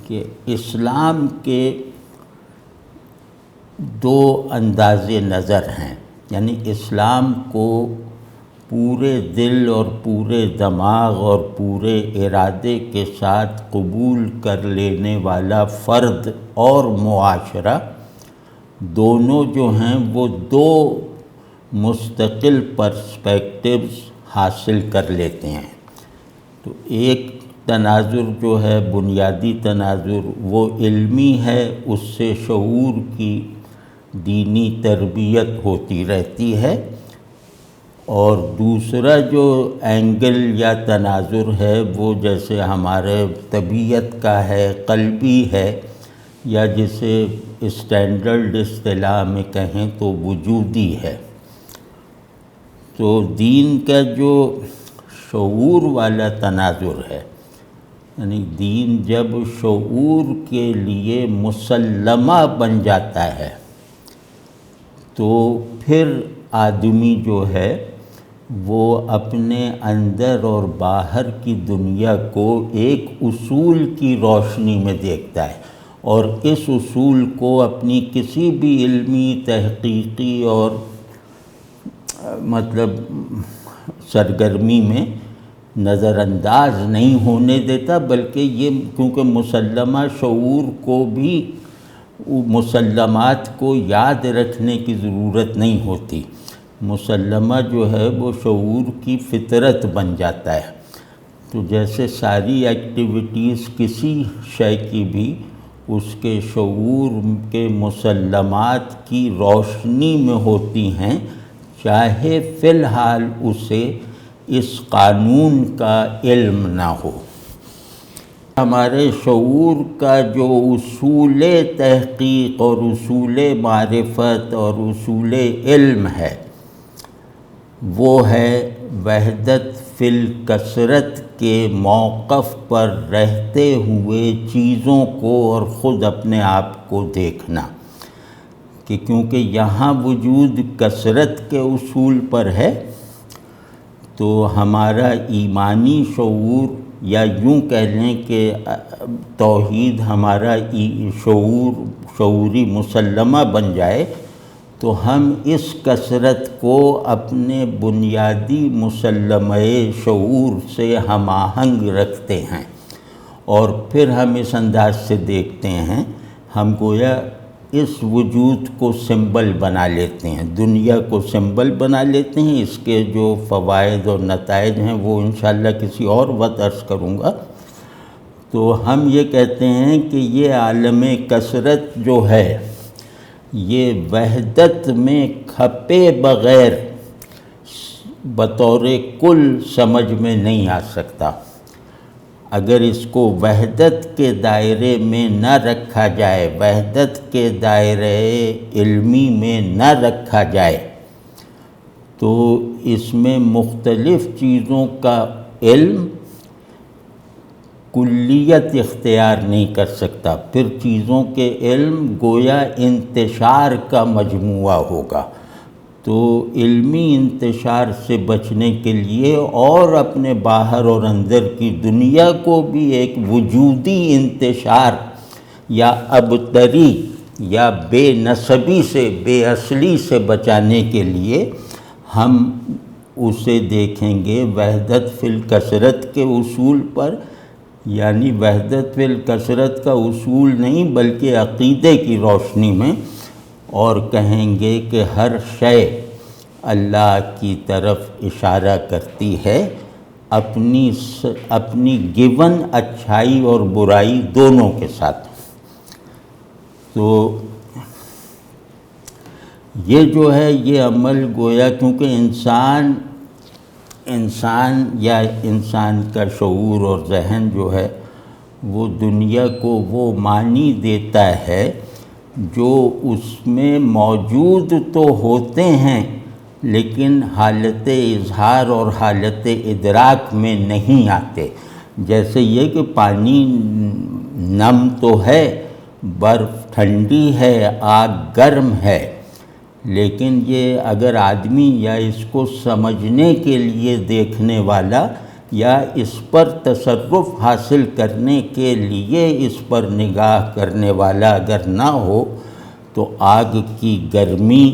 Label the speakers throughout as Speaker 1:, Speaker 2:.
Speaker 1: کہ اسلام کے دو انداز نظر ہیں، یعنی اسلام کو پورے دل اور پورے دماغ اور پورے ارادے کے ساتھ قبول کر لینے والا فرد اور معاشرہ دونوں جو ہیں وہ دو مستقل پرسپیکٹیوز حاصل کر لیتے ہیں۔ تو ایک تناظر جو ہے بنیادی تناظر وہ علمی ہے، اس سے شعور کی دینی تربیت ہوتی رہتی ہے، اور دوسرا جو اینگل یا تناظر ہے وہ جیسے ہمارے طبیعت کا ہے، قلبی ہے، یا جسے اسٹینڈرڈ اصطلاح میں کہیں تو وجودی ہے۔ تو دین کا جو شعور والا تناظر ہے، یعنی دین جب شعور کے لیے مسلمہ بن جاتا ہے تو پھر آدمی جو ہے وہ اپنے اندر اور باہر کی دنیا کو ایک اصول کی روشنی میں دیکھتا ہے، اور اس اصول کو اپنی کسی بھی علمی تحقیقی اور سرگرمی میں نظر انداز نہیں ہونے دیتا، بلکہ یہ کیونکہ مسلمہ شعور کو بھی مسلمات کو یاد رکھنے کی ضرورت نہیں ہوتی، مسلمہ جو ہے وہ شعور کی فطرت بن جاتا ہے۔ تو جیسے ساری ایکٹیویٹیز کسی شے کی بھی اس کے شعور کے مسلمات کی روشنی میں ہوتی ہیں، چاہے فی الحال اسے اس قانون کا علم نہ ہو۔ ہمارے شعور کا جو اصول تحقیق اور اصول معرفت اور اصول علم ہے وہ ہے وحدت فی الکثرت کے موقف پر رہتے ہوئے چیزوں کو اور خود اپنے آپ کو دیکھنا، کہ کیونکہ یہاں وجود کثرت کے اصول پر ہے تو ہمارا ایمانی شعور، یا یوں کہہ لیں کہ توحید ہمارا شعوری مسلمہ بن جائے تو ہم اس کثرت کو اپنے بنیادی مسلمہ شعور سے ہم آہنگ رکھتے ہیں، اور پھر ہم اس انداز سے دیکھتے ہیں، ہم گویا اس وجود کو سمبل بنا لیتے ہیں، دنیا کو سمبل بنا لیتے ہیں۔ اس کے جو فوائد اور نتائج ہیں وہ انشاءاللہ کسی اور وقت عرض کروں گا۔ تو ہم یہ کہتے ہیں کہ یہ عالم کثرت جو ہے یہ وحدت میں کھپے بغیر بطور کل سمجھ میں نہیں آ سکتا۔ اگر اس کو وحدت کے دائرے میں نہ رکھا جائے، وحدت کے دائرے علمی میں نہ رکھا جائے تو اس میں مختلف چیزوں کا علم کلیت اختیار نہیں کر سکتا، پھر چیزوں کے علم گویا انتشار کا مجموعہ ہوگا۔ تو علمی انتشار سے بچنے کے لیے اور اپنے باہر اور اندر کی دنیا کو بھی ایک وجودی انتشار یا ابتری یا بے نسبی سے، بے اصلی سے بچانے کے لیے ہم اسے دیکھیں گے وحدت فی الکثرت کے اصول پر، یعنی وحدت فی الکثرت کا اصول نہیں بلکہ عقیدے کی روشنی میں، اور کہیں گے کہ ہر شے اللہ کی طرف اشارہ کرتی ہے، اپنی گیون اچھائی اور برائی دونوں کے ساتھ۔ تو یہ جو ہے یہ عمل گویا کیونکہ انسان کا شعور اور ذہن جو ہے وہ دنیا کو وہ معنی دیتا ہے جو اس میں موجود تو ہوتے ہیں لیکن حالت اظہار اور حالت ادراک میں نہیں آتے۔ جیسے یہ کہ پانی نم تو ہے، برف ٹھنڈی ہے، آگ گرم ہے، لیکن یہ اگر آدمی یا اس کو سمجھنے کے لیے دیکھنے والا یا اس پر تصرف حاصل کرنے کے لیے اس پر نگاہ کرنے والا اگر نہ ہو تو آگ کی گرمی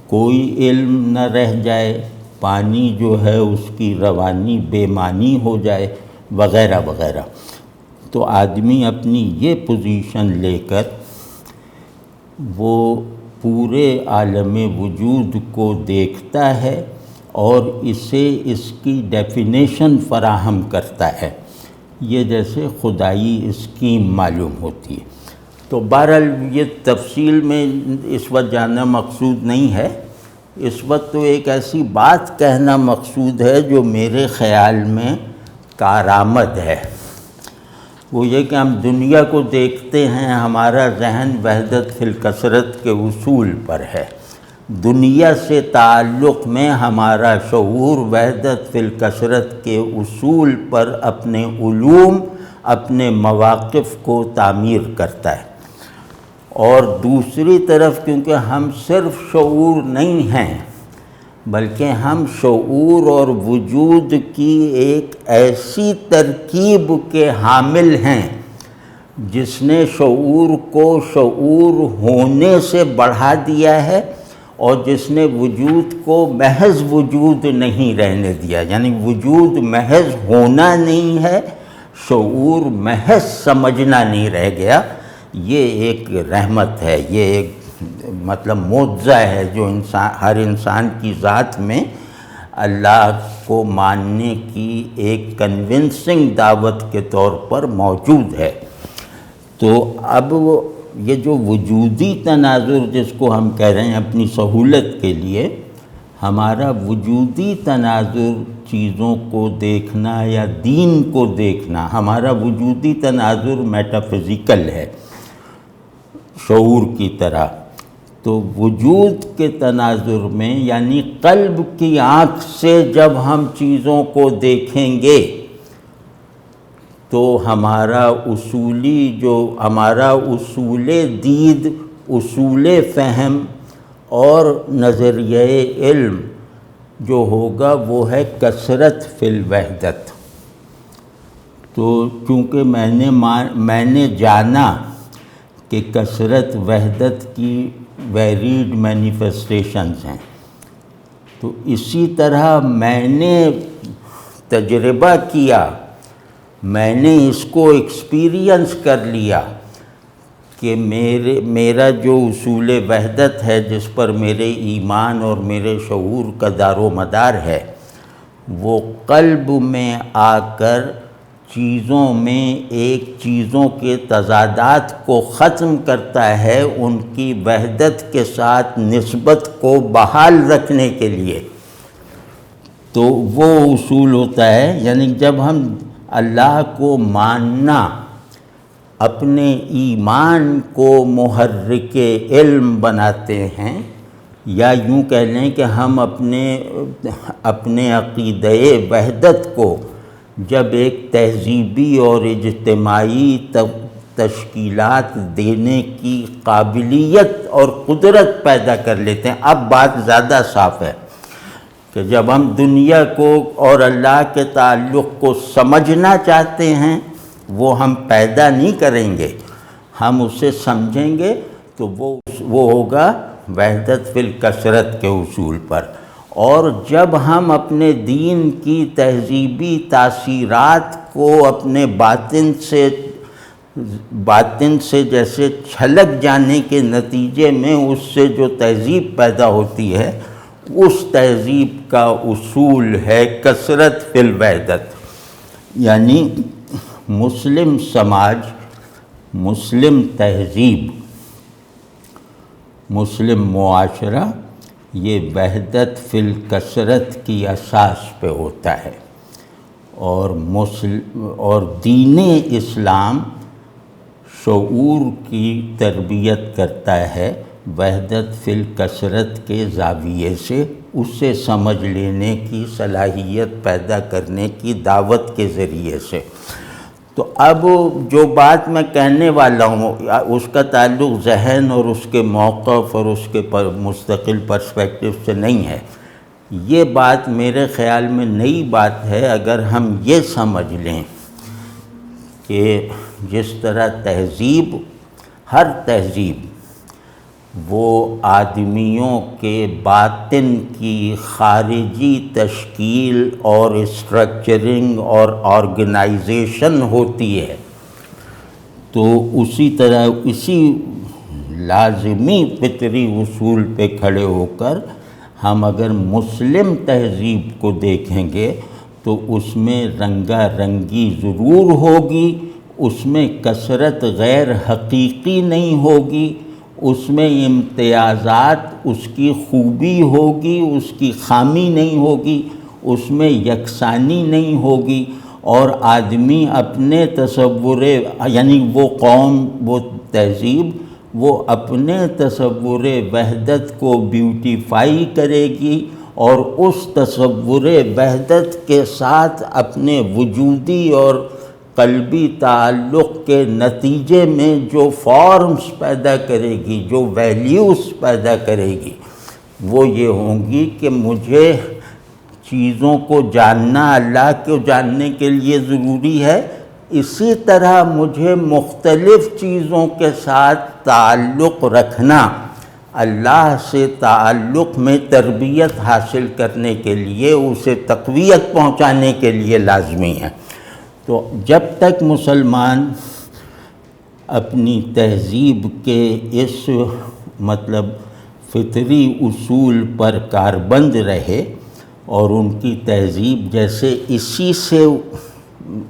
Speaker 1: کوئی علم نہ رہ جائے، پانی جو ہے اس کی روانی بے معنی ہو جائے، وغیرہ وغیرہ۔ تو آدمی اپنی یہ پوزیشن لے کر وہ پورے عالم وجود کو دیکھتا ہے اور اسے اس کی ڈیفینیشن فراہم کرتا ہے، یہ جیسے خدائی اسکیم معلوم ہوتی ہے۔ تو بہرحال یہ تفصیل میں اس وقت جاننا مقصود نہیں ہے، اس وقت تو ایک ایسی بات کہنا مقصود ہے جو میرے خیال میں کارآمد ہے۔ وہ یہ کہ ہم دنیا کو دیکھتے ہیں، ہمارا ذہن وحدت فی الکثرت کے اصول پر ہے، دنیا سے تعلق میں ہمارا شعور وحدت فی الکثرت کے اصول پر اپنے علوم، اپنے مواقف کو تعمیر کرتا ہے۔ اور دوسری طرف کیونکہ ہم صرف شعور نہیں ہیں بلکہ ہم شعور اور وجود کی ایک ایسی ترکیب کے حامل ہیں جس نے شعور کو شعور ہونے سے بڑھا دیا ہے اور جس نے وجود کو محض وجود نہیں رہنے دیا، یعنی وجود محض ہونا نہیں ہے، شعور محض سمجھنا نہیں رہ گیا۔ یہ ایک رحمت ہے، یہ ایک مطلب معجزہ ہے جو ہر انسان کی ذات میں اللہ کو ماننے کی ایک کنونسنگ دعوت کے طور پر موجود ہے۔ تو اب یہ جو وجودی تناظر جس کو ہم کہہ رہے ہیں اپنی سہولت کے لیے، ہمارا وجودی تناظر چیزوں کو دیکھنا یا دین کو دیکھنا، ہمارا وجودی تناظر میٹافزیکل ہے شعور کی طرح۔ تو وجود کے تناظر میں یعنی قلب کی آنکھ سے جب ہم چیزوں کو دیکھیں گے تو ہمارا اصول دید، اصول فہم اور نظریہ علم جو ہوگا وہ ہے کثرت فی الوحدت۔ تو چونکہ میں نے جانا کہ کثرت وحدت کی ویریڈ مینیفیسٹیشنز ہیں، تو اسی طرح میں نے تجربہ کیا، میں نے اس کو ایکسپیرینس کر لیا کہ میرا جو اصول وحدت ہے جس پر میرے ایمان اور میرے شعور کا دار و مدار ہے، وہ قلب میں آ کر چیزوں میں ایک چیزوں کے تضادات کو ختم کرتا ہے، ان کی وحدت کے ساتھ نسبت کو بحال رکھنے کے لیے۔ تو وہ اصول ہوتا ہے، یعنی جب ہم اللہ کو ماننا، اپنے ایمان کو محرک علم بناتے ہیں، یا یوں کہہ لیں کہ ہم اپنے عقیدہ وحدت کو جب ایک تہذیبی اور اجتماعی تشکیلات دینے کی قابلیت اور قدرت پیدا کر لیتے ہیں، اب بات زیادہ صاف ہے کہ جب ہم دنیا کو اور اللہ کے تعلق کو سمجھنا چاہتے ہیں، وہ ہم پیدا نہیں کریں گے، ہم اسے سمجھیں گے تو وہ ہوگا وحدت فی الکثرت کے اصول پر۔ اور جب ہم اپنے دین کی تہذیبی تاثیرات کو اپنے باطن سے جیسے چھلک جانے کے نتیجے میں اس سے جو تہذیب پیدا ہوتی ہے، اس تہذیب کا اصول ہے کثرت فی الوحدت، یعنی مسلم سماج، مسلم تہذیب، مسلم معاشرہ یہ وحدت فی الکثرت کی اساس پہ ہوتا ہے، اور دین اسلام شعور کی تربیت کرتا ہے وحدت فی الکثرت کے زاویے سے، اسے سمجھ لینے کی صلاحیت پیدا کرنے کی دعوت کے ذریعے سے۔ تو اب جو بات میں کہنے والا ہوں اس کا تعلق ذہن اور اس کے موقف اور اس کے مستقل پرسپیکٹو سے نہیں ہے، یہ بات میرے خیال میں نئی بات ہے اگر ہم یہ سمجھ لیں کہ جس طرح تہذیب، ہر تہذیب وہ آدمیوں کے باطن کی خارجی تشکیل اور اسٹرکچرنگ اور آرگنائزیشن ہوتی ہے، تو اسی طرح اسی لازمی فطری اصول پہ کھڑے ہو کر ہم اگر مسلم تہذیب کو دیکھیں گے تو اس میں رنگا رنگی ضرور ہوگی، اس میں کثرت غیر حقیقی نہیں ہوگی، اس میں امتیازات اس کی خوبی ہوگی، اس کی خامی نہیں ہوگی، اس میں یکسانی نہیں ہوگی، اور آدمی اپنے تصور، یعنی وہ قوم، وہ تہذیب، وہ اپنے تصور وحدت کو بیوٹیفائی کرے گی اور اس تصور وحدت کے ساتھ اپنے وجودی اور قلبی تعلق کے نتیجے میں جو فارمز پیدا کرے گی، جو ویلیوز پیدا کرے گی، وہ یہ ہوں گی کہ مجھے چیزوں کو جاننا اللہ کو جاننے کے لیے ضروری ہے، اسی طرح مجھے مختلف چیزوں کے ساتھ تعلق رکھنا اللہ سے تعلق میں تربیت حاصل کرنے کے لیے، اسے تقویت پہنچانے کے لیے لازمی ہے۔ تو جب تک مسلمان اپنی تہذیب کے اس مطلب فطری اصول پر کاربند رہے اور ان کی تہذیب جیسے اسی سے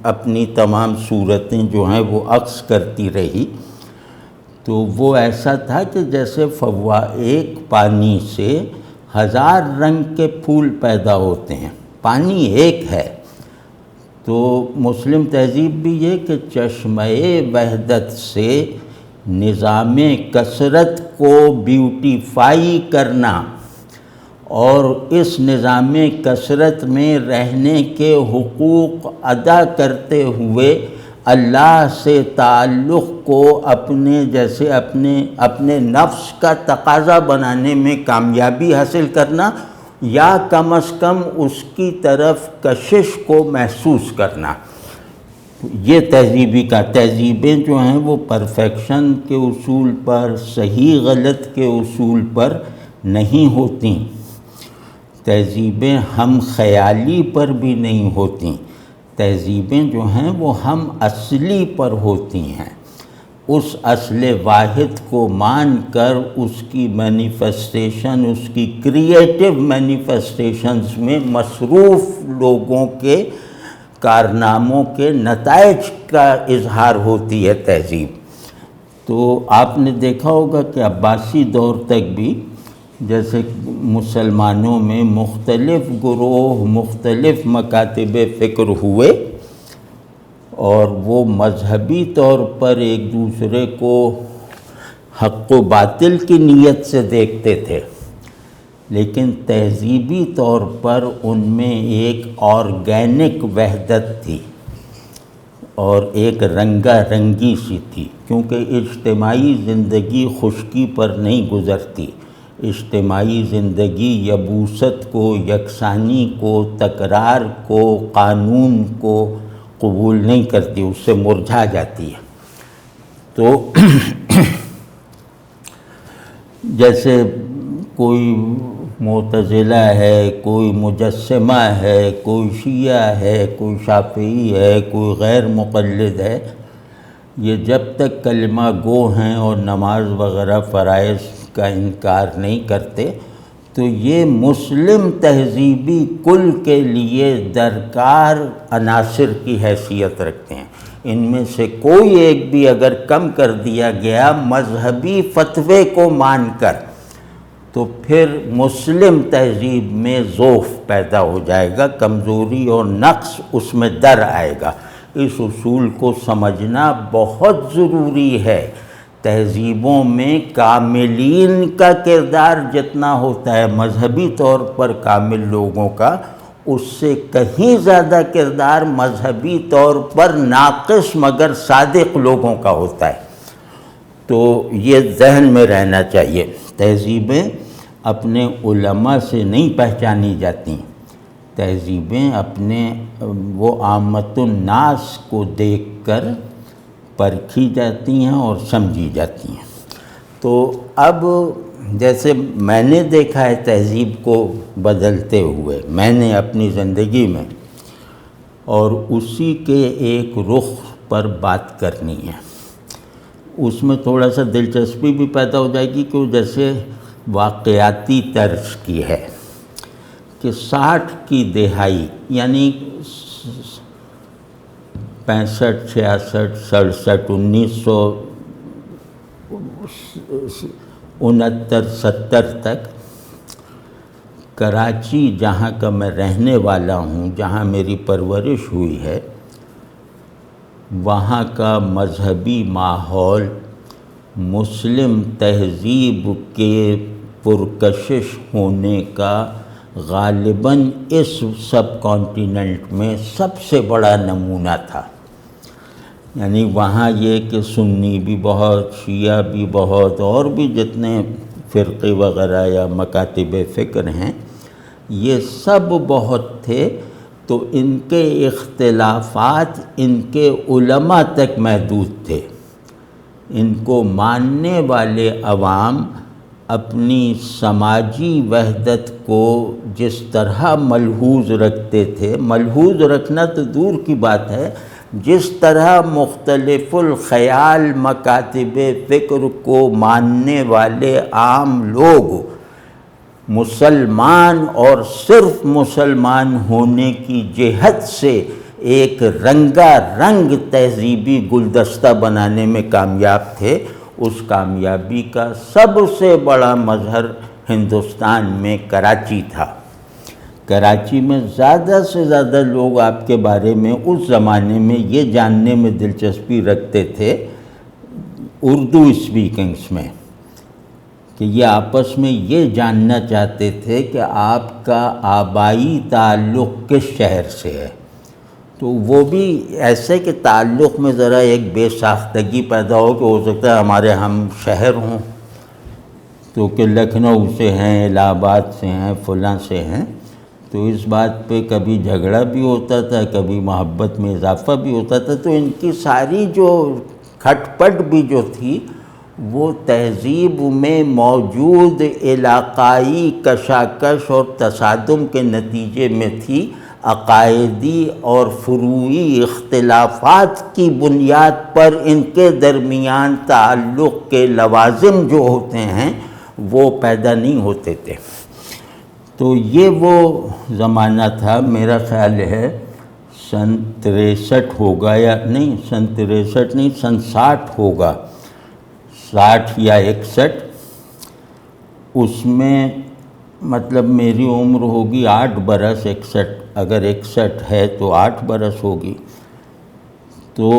Speaker 1: اپنی تمام صورتیں جو ہیں وہ عکس کرتی رہی، تو وہ ایسا تھا کہ جیسے ایک پانی سے 1000 رنگ کے پھول پیدا ہوتے ہیں، پانی ایک ہے۔ تو مسلم تہذیب بھی یہ کہ چشمہ وحدت سے نظام کثرت کو بیوٹیفائی کرنا اور اس نظام کثرت میں رہنے کے حقوق ادا کرتے ہوئے اللہ سے تعلق کو اپنے جیسے اپنے نفس کا تقاضا بنانے میں کامیابی حاصل کرنا، یا کم از کم اس کی طرف کشش کو محسوس کرنا۔ یہ تہذیبیں جو ہیں وہ پرفیکشن کے اصول پر، صحیح غلط کے اصول پر نہیں ہوتی، تہذیبیں ہم خیالی پر بھی نہیں ہوتی، تہذیبیں جو ہیں وہ ہم اصلی پر ہوتی ہیں۔ اس اصل واحد کو مان کر اس کی مینیفیسٹیشن، اس کی کریٹیو مینیفیسٹیشنز میں مصروف لوگوں کے کارناموں کے نتائج کا اظہار ہوتی ہے تہذیب۔ تو آپ نے دیکھا ہوگا کہ عباسی دور تک بھی جیسے مسلمانوں میں مختلف گروہ، مختلف مکاتب فکر ہوئے اور وہ مذہبی طور پر ایک دوسرے کو حق و باطل کی نیت سے دیکھتے تھے، لیکن تہذیبی طور پر ان میں ایک آرگینک وحدت تھی اور ایک رنگا رنگی سی تھی، کیونکہ اجتماعی زندگی خشکی پر نہیں گزرتی، اجتماعی زندگی یبوست کو، یکسانی کو، تکرار کو، قانون کو قبول نہیں کرتی، اس سے مرجھا جاتی ہے۔ تو جیسے کوئی معتزلہ ہے، کوئی مجسمہ ہے، کوئی شیعہ ہے، کوئی شافعی ہے، کوئی غیر مقلد ہے، یہ جب تک کلمہ گو ہیں اور نماز وغیرہ فرائض کا انکار نہیں کرتے تو یہ مسلم تہذیبی کل کے لیے درکار عناصر کی حیثیت رکھتے ہیں۔ ان میں سے کوئی ایک بھی اگر کم کر دیا گیا مذہبی فتوے کو مان کر تو پھر مسلم تہذیب میں ضعف پیدا ہو جائے گا، کمزوری اور نقص اس میں در آئے گا۔ اس اصول کو سمجھنا بہت ضروری ہے۔ تہذیبوں میں کاملین کا کردار جتنا ہوتا ہے مذہبی طور پر کامل لوگوں کا، اس سے کہیں زیادہ کردار مذہبی طور پر ناقص مگر صادق لوگوں کا ہوتا ہے۔ تو یہ ذہن میں رہنا چاہیے۔ تہذیبیں اپنے علماء سے نہیں پہچانی جاتی، تہذیبیں اپنے وہ عامت الناس کو دیکھ کر پرکھی جاتی ہیں اور سمجھی جاتی ہیں۔ تو اب جیسے میں نے دیکھا ہے تہذیب کو بدلتے ہوئے میں نے اپنی زندگی میں، اور اسی کے ایک رخ پر بات کرنی ہے، اس میں تھوڑا سا دلچسپی بھی پیدا ہو جائے گی کہ جیسے واقعاتی طرز کی ہے کہ 60 کی دہائی یعنی 65 66 67 1969 70 تک کراچی جہاں کا میں رہنے والا ہوں، جہاں میری پرورش ہوئی ہے، وہاں کا مذہبی ماحول مسلم تہذیب کے پرکشش ہونے کا غالباً اس سب کانٹیننٹ میں سب سے بڑا نمونہ تھا۔ یعنی وہاں یہ کہ سنی بھی بہت، شیعہ بھی بہت، اور بھی جتنے فرقے وغیرہ یا مکاتب فکر ہیں یہ سب بہت تھے، تو ان کے اختلافات ان کے علماء تک محدود تھے۔ ان کو ماننے والے عوام اپنی سماجی وحدت کو جس طرح ملحوظ رکھتے تھے، ملحوظ رکھنا تو دور کی بات ہے، جس طرح مختلف الخیال مکاتب فکر کو ماننے والے عام لوگ مسلمان اور صرف مسلمان ہونے کی جہت سے ایک رنگا رنگ تہذیبی گلدستہ بنانے میں کامیاب تھے، اس کامیابی کا سب سے بڑا مظہر ہندوستان میں کراچی تھا۔ کراچی میں زیادہ سے زیادہ لوگ آپ کے بارے میں اس زمانے میں یہ جاننے میں دلچسپی رکھتے تھے اردو اسپیکنگس میں، کہ یہ آپس میں یہ جاننا چاہتے تھے کہ آپ کا آبائی تعلق کس شہر سے ہے۔ تو وہ بھی ایسے کہ تعلق میں ذرا ایک بے ساختگی پیدا ہو کہ ہو سکتا ہے ہمارے ہم شہر ہوں، تو کہ لکھنؤ سے ہیں، الہ آباد سے ہیں، فلاں سے ہیں، تو اس بات پہ کبھی جھگڑا بھی ہوتا تھا، کبھی محبت میں اضافہ بھی ہوتا تھا۔ تو ان کی ساری جو کھٹ پٹ بھی جو تھی وہ تہذیب میں موجود علاقائی کشاکش اور تصادم کے نتیجے میں تھی۔ عقائدی اور فروعی اختلافات کی بنیاد پر ان کے درمیان تعلق کے لوازم جو ہوتے ہیں وہ پیدا نہیں ہوتے تھے۔ تو یہ وہ زمانہ تھا، میرا خیال ہے سن 63 ہوگا، یا نہیں سن 63 نہیں، سن 60 ہوگا، 60 یا 61۔ اس میں مطلب میری عمر ہوگی 8 برس، 61 اگر 61 ہے تو 8 برس ہوگی۔ تو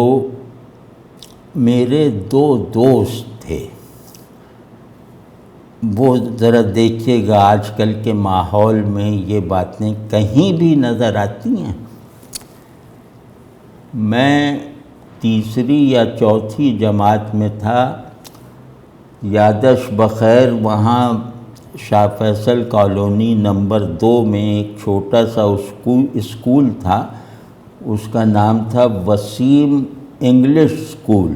Speaker 1: میرے 2 دوست تھے، وہ ذرا دیکھیے گا آج کل کے ماحول میں یہ باتیں کہیں بھی نظر آتی ہیں۔ میں تیسری یا چوتھی جماعت میں تھا، یادش بخیر وہاں شاہ فیصل کالونی نمبر 2 میں ایک چھوٹا سا اسکول تھا، اس کا نام تھا وسیم انگلش اسکول،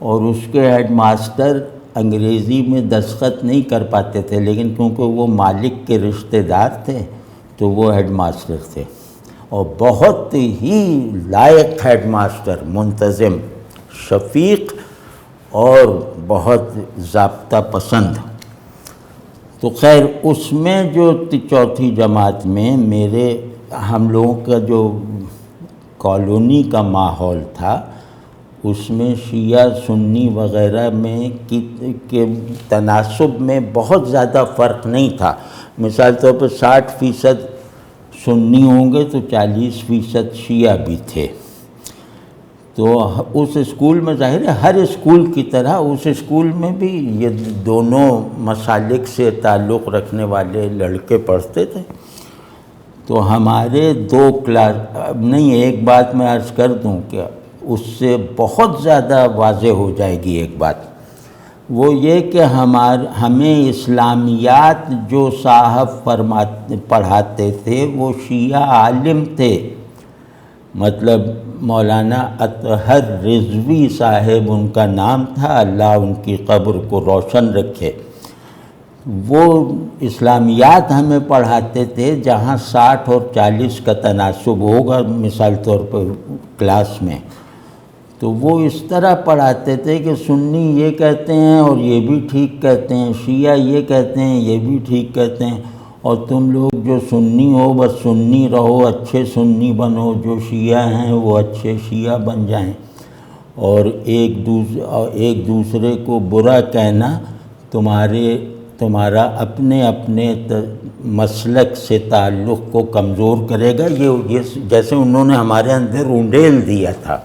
Speaker 1: اور اس کے ہیڈ ماسٹر انگریزی میں دستخط نہیں کر پاتے تھے، لیکن کیونکہ وہ مالک کے رشتہ دار تھے تو وہ ہیڈ ماسٹر تھے، اور بہت ہی لائق ہیڈ ماسٹر، منتظم، شفیق اور بہت ضابطہ پسند۔ تو خیر اس میں جو چوتھی جماعت میں ہم لوگوں کا جو کالونی کا ماحول تھا اس میں شیعہ سنی وغیرہ میں کے تناسب میں بہت زیادہ فرق نہیں تھا۔ مثال طور پر 60% سنی ہوں گے تو 40% شیعہ بھی تھے۔ تو اس اسکول میں ظاہر ہے ہر اسکول کی طرح اس اسکول میں بھی یہ دونوں مسالک سے تعلق رکھنے والے لڑکے پڑھتے تھے۔ تو ہمارے 2 کلاس، نہیں ایک بات میں عرض کر دوں کہ اس سے بہت زیادہ واضح ہو جائے گی ایک بات۔ وہ یہ کہ ہمیں اسلامیات جو صاحب پڑھاتے تھے وہ شیعہ عالم تھے، مطلب مولانا اطہر رضوی صاحب ان کا نام تھا، اللہ ان کی قبر کو روشن رکھے۔ وہ اسلامیات ہمیں پڑھاتے تھے جہاں 60 اور 40 کا تناسب ہوگا مثال طور پر کلاس میں، تو وہ اس طرح پڑھاتے تھے کہ سنی یہ کہتے ہیں اور یہ بھی ٹھیک کہتے ہیں، شیعہ یہ کہتے ہیں یہ بھی ٹھیک کہتے ہیں، اور تم لوگ جو سنی ہو بس سنی رہو، اچھے سنی بنو، جو شیعہ ہیں وہ اچھے شیعہ بن جائیں، اور ایک دوسرے کو برا کہنا تمہارا اپنے مسلک سے تعلق کو کمزور کرے گا۔ یہ جیسے انہوں نے ہمارے اندر اونڈیل دیا تھا۔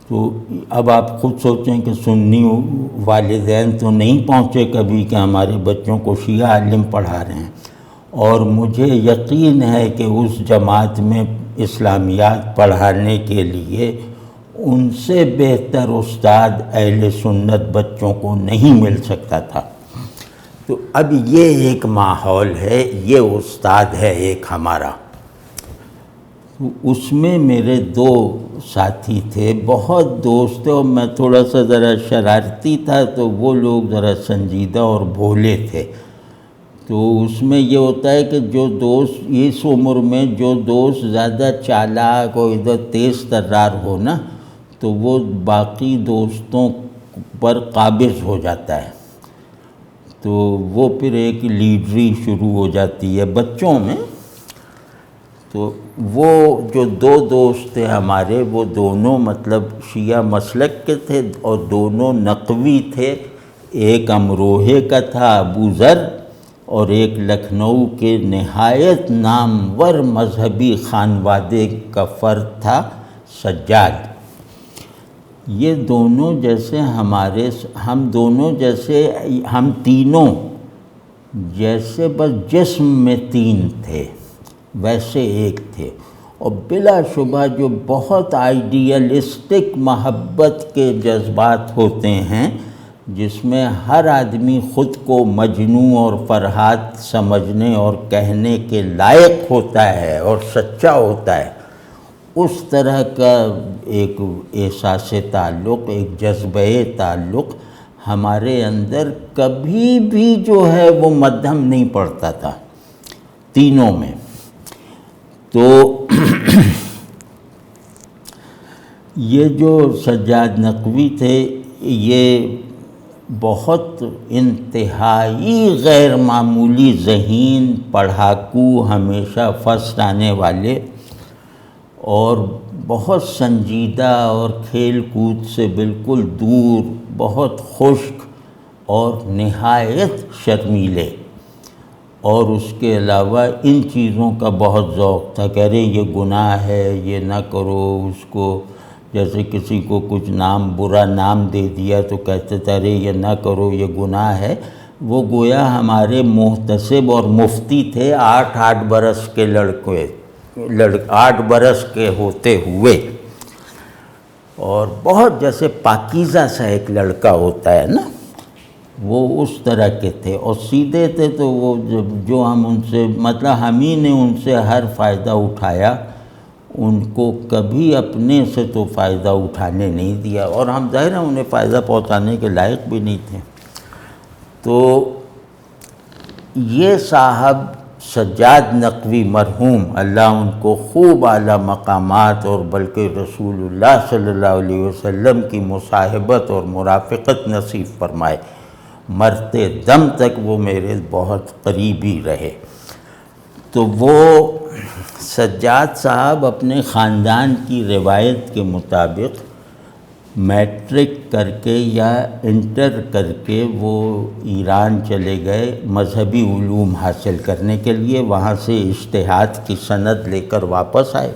Speaker 1: تو اب آپ خود سوچیں کہ سنی والدین تو نہیں پہنچے کبھی کہ ہمارے بچوں کو شیعہ عالم پڑھا رہے ہیں، اور مجھے یقین ہے کہ اس جماعت میں اسلامیات پڑھانے کے لیے ان سے بہتر استاد اہل سنت بچوں کو نہیں مل سکتا تھا۔ تو اب یہ ایک ماحول ہے، یہ استاد ہے ایک ہمارا۔ اس میں میرے 2 ساتھی تھے، بہت دوست تھے، اور میں تھوڑا سا ذرا شرارتی تھا تو وہ لوگ ذرا سنجیدہ اور بھولے تھے۔ تو اس میں یہ ہوتا ہے کہ جو دوست اس عمر میں جو دوست زیادہ چالاک اور ادھر تیز ترار ہو نا، تو وہ باقی دوستوں پر قابض ہو جاتا ہے، تو وہ پھر ایک لیڈری شروع ہو جاتی ہے بچوں میں۔ تو وہ جو 2 دوست تھے ہمارے، وہ دونوں مطلب شیعہ مسلک کے تھے اور دونوں نقوی تھے، ایک امروہے کا تھا ابو ذر، اور ایک لکھنؤ کے نہایت نامور مذہبی خانوادے کا فرد تھا سجاد۔ یہ دونوں جیسے ہم تینوں جیسے بس جسم میں 3 تھے ویسے ایک تھے، اور بلا شبہ جو بہت آئیڈیلسٹک محبت کے جذبات ہوتے ہیں جس میں ہر آدمی خود کو مجنوں اور فرحات سمجھنے اور کہنے کے لائق ہوتا ہے اور سچا ہوتا ہے، اس طرح کا ایک احساس تعلق، ایک جذبہ تعلق ہمارے اندر کبھی بھی جو ہے وہ مدھم نہیں پڑتا تھا تینوں میں۔ تو یہ جو سجاد نقوی تھے یہ بہت انتہائی غیر معمولی ذہین، پڑھاکو، ہمیشہ فرسٹ آنے والے، اور بہت سنجیدہ اور کھیل کود سے بالکل دور، بہت خشک اور نہایت شرمیلے، اور اس کے علاوہ ان چیزوں کا بہت ذوق تھا کہ ارے یہ گناہ ہے، یہ نہ کرو، اس کو جیسے کسی کو کچھ برا نام دے دیا تو کہتے تھے ارے یہ نہ کرو، یہ گناہ ہے۔ وہ گویا ہمارے محتسب اور مفتی تھے، 8 برس کے 8 برس کے ہوتے ہوئے، اور بہت جیسے پاکیزہ سا ایک لڑکا ہوتا ہے نا، وہ اس طرح کے تھے، اور سیدھے تھے۔ تو وہ جو ہم ان سے مطلب ہم ہی نے ان سے ہر فائدہ اٹھایا، ان کو کبھی اپنے سے تو فائدہ اٹھانے نہیں دیا، اور ہم ظاہر ہے انہیں فائدہ پہنچانے کے لائق بھی نہیں تھے۔ تو یہ صاحب سجاد نقوی مرحوم، اللہ ان کو خوب اعلیٰ مقامات اور بلکہ رسول اللہ صلی اللہ علیہ وسلم کی مصاحبت اور مرافقت نصیب فرمائے، مرتے دم تک وہ میرے بہت قریبی رہے۔ تو وہ سجاد صاحب اپنے خاندان کی روایت کے مطابق میٹرک کر کے یا انٹر کر کے وہ ایران چلے گئے مذہبی علوم حاصل کرنے کے لیے، وہاں سے اجتہاد کی سند لے کر واپس آئے۔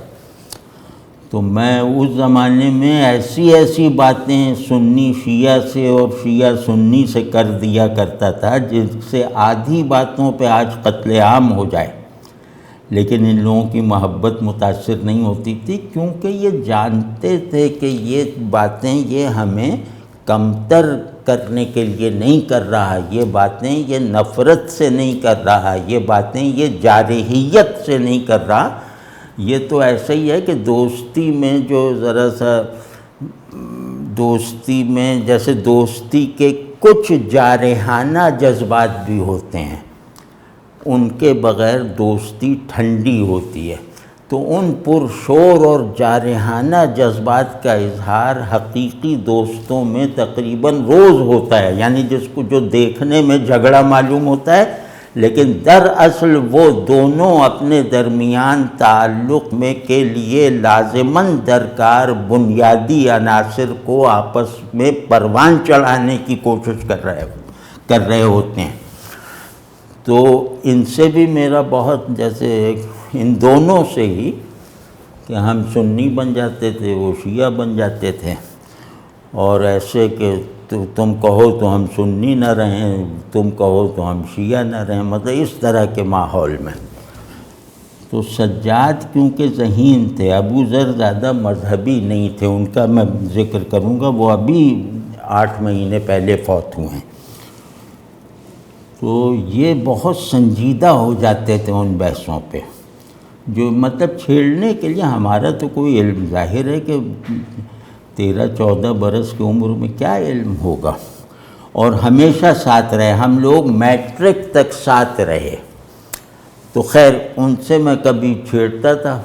Speaker 1: تو میں اس زمانے میں ایسی باتیں سنی شیعہ سے اور شیعہ سنی سے کر دیا کرتا تھا جس سے آدھی باتوں پہ آج قتل عام ہو جائے، لیکن ان لوگوں کی محبت متاثر نہیں ہوتی تھی، کیونکہ یہ جانتے تھے کہ یہ باتیں یہ ہمیں کمتر کرنے کے لیے نہیں کر رہا یہ باتیں، یہ نفرت سے نہیں کر رہا یہ باتیں، یہ جارحیت سے نہیں کر رہا. یہ تو ایسا ہی ہے کہ دوستی میں جو ذرا سا دوستی میں جیسے دوستی کے کچھ جارحانہ جذبات بھی ہوتے ہیں، ان کے بغیر دوستی ٹھنڈی ہوتی ہے. تو ان پرشور اور جارحانہ جذبات کا اظہار حقیقی دوستوں میں تقریباً روز ہوتا ہے، یعنی جس کو جو دیکھنے میں جھگڑا معلوم ہوتا ہے لیکن دراصل وہ دونوں اپنے درمیان تعلق میں کے لیے لازماً درکار بنیادی عناصر کو آپس میں پروان چڑھانے کی کوشش کر رہے ہوتے ہیں. تو ان سے بھی میرا بہت، جیسے ان دونوں سے ہی کہ ہم سنی بن جاتے تھے، وہ شیعہ بن جاتے تھے، اور ایسے کہ تم کہو تو ہم سنی نہ رہیں، تم کہو تو ہم شیعہ نہ رہیں، مطلب اس طرح کے ماحول میں. تو سجاد کیونکہ ذہین تھے، ابو ذر زیادہ مذہبی نہیں تھے، ان کا میں ذکر کروں گا، وہ ابھی 8 مہینے پہلے فوت ہوئے ہیں. تو یہ بہت سنجیدہ ہو جاتے تھے ان بحثوں پہ، جو مطلب چھیڑنے کے لیے ہمارا تو کوئی علم، ظاہر ہے کہ 13-14 برس کی عمر میں کیا علم ہوگا، اور ہمیشہ ساتھ رہے، ہم لوگ میٹرک تک ساتھ رہے. تو خیر ان سے میں کبھی چھیڑتا تھا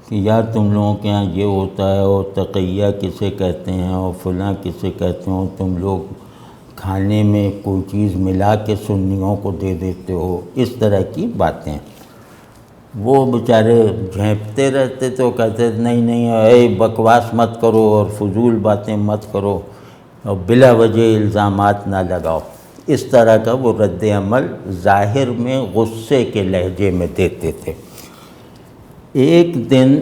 Speaker 1: کہ یار تم لوگوں کے یہاں یہ ہوتا ہے، اور تقیہ کسے کہتے ہیں، اور فلاں کسے کہتے ہو، تم لوگ کھانے میں کوئی چیز ملا کے سنیوں کو دے دیتے ہو، اس طرح کی باتیں. وہ بیچارے جھینپتے رہتے تو کہتے نہیں نہیں اے بکواس مت کرو اور فضول باتیں مت کرو اور بلا وجہ الزامات نہ لگاؤ. اس طرح کا وہ رد عمل ظاہر میں غصے کے لہجے میں دیتے تھے. ایک دن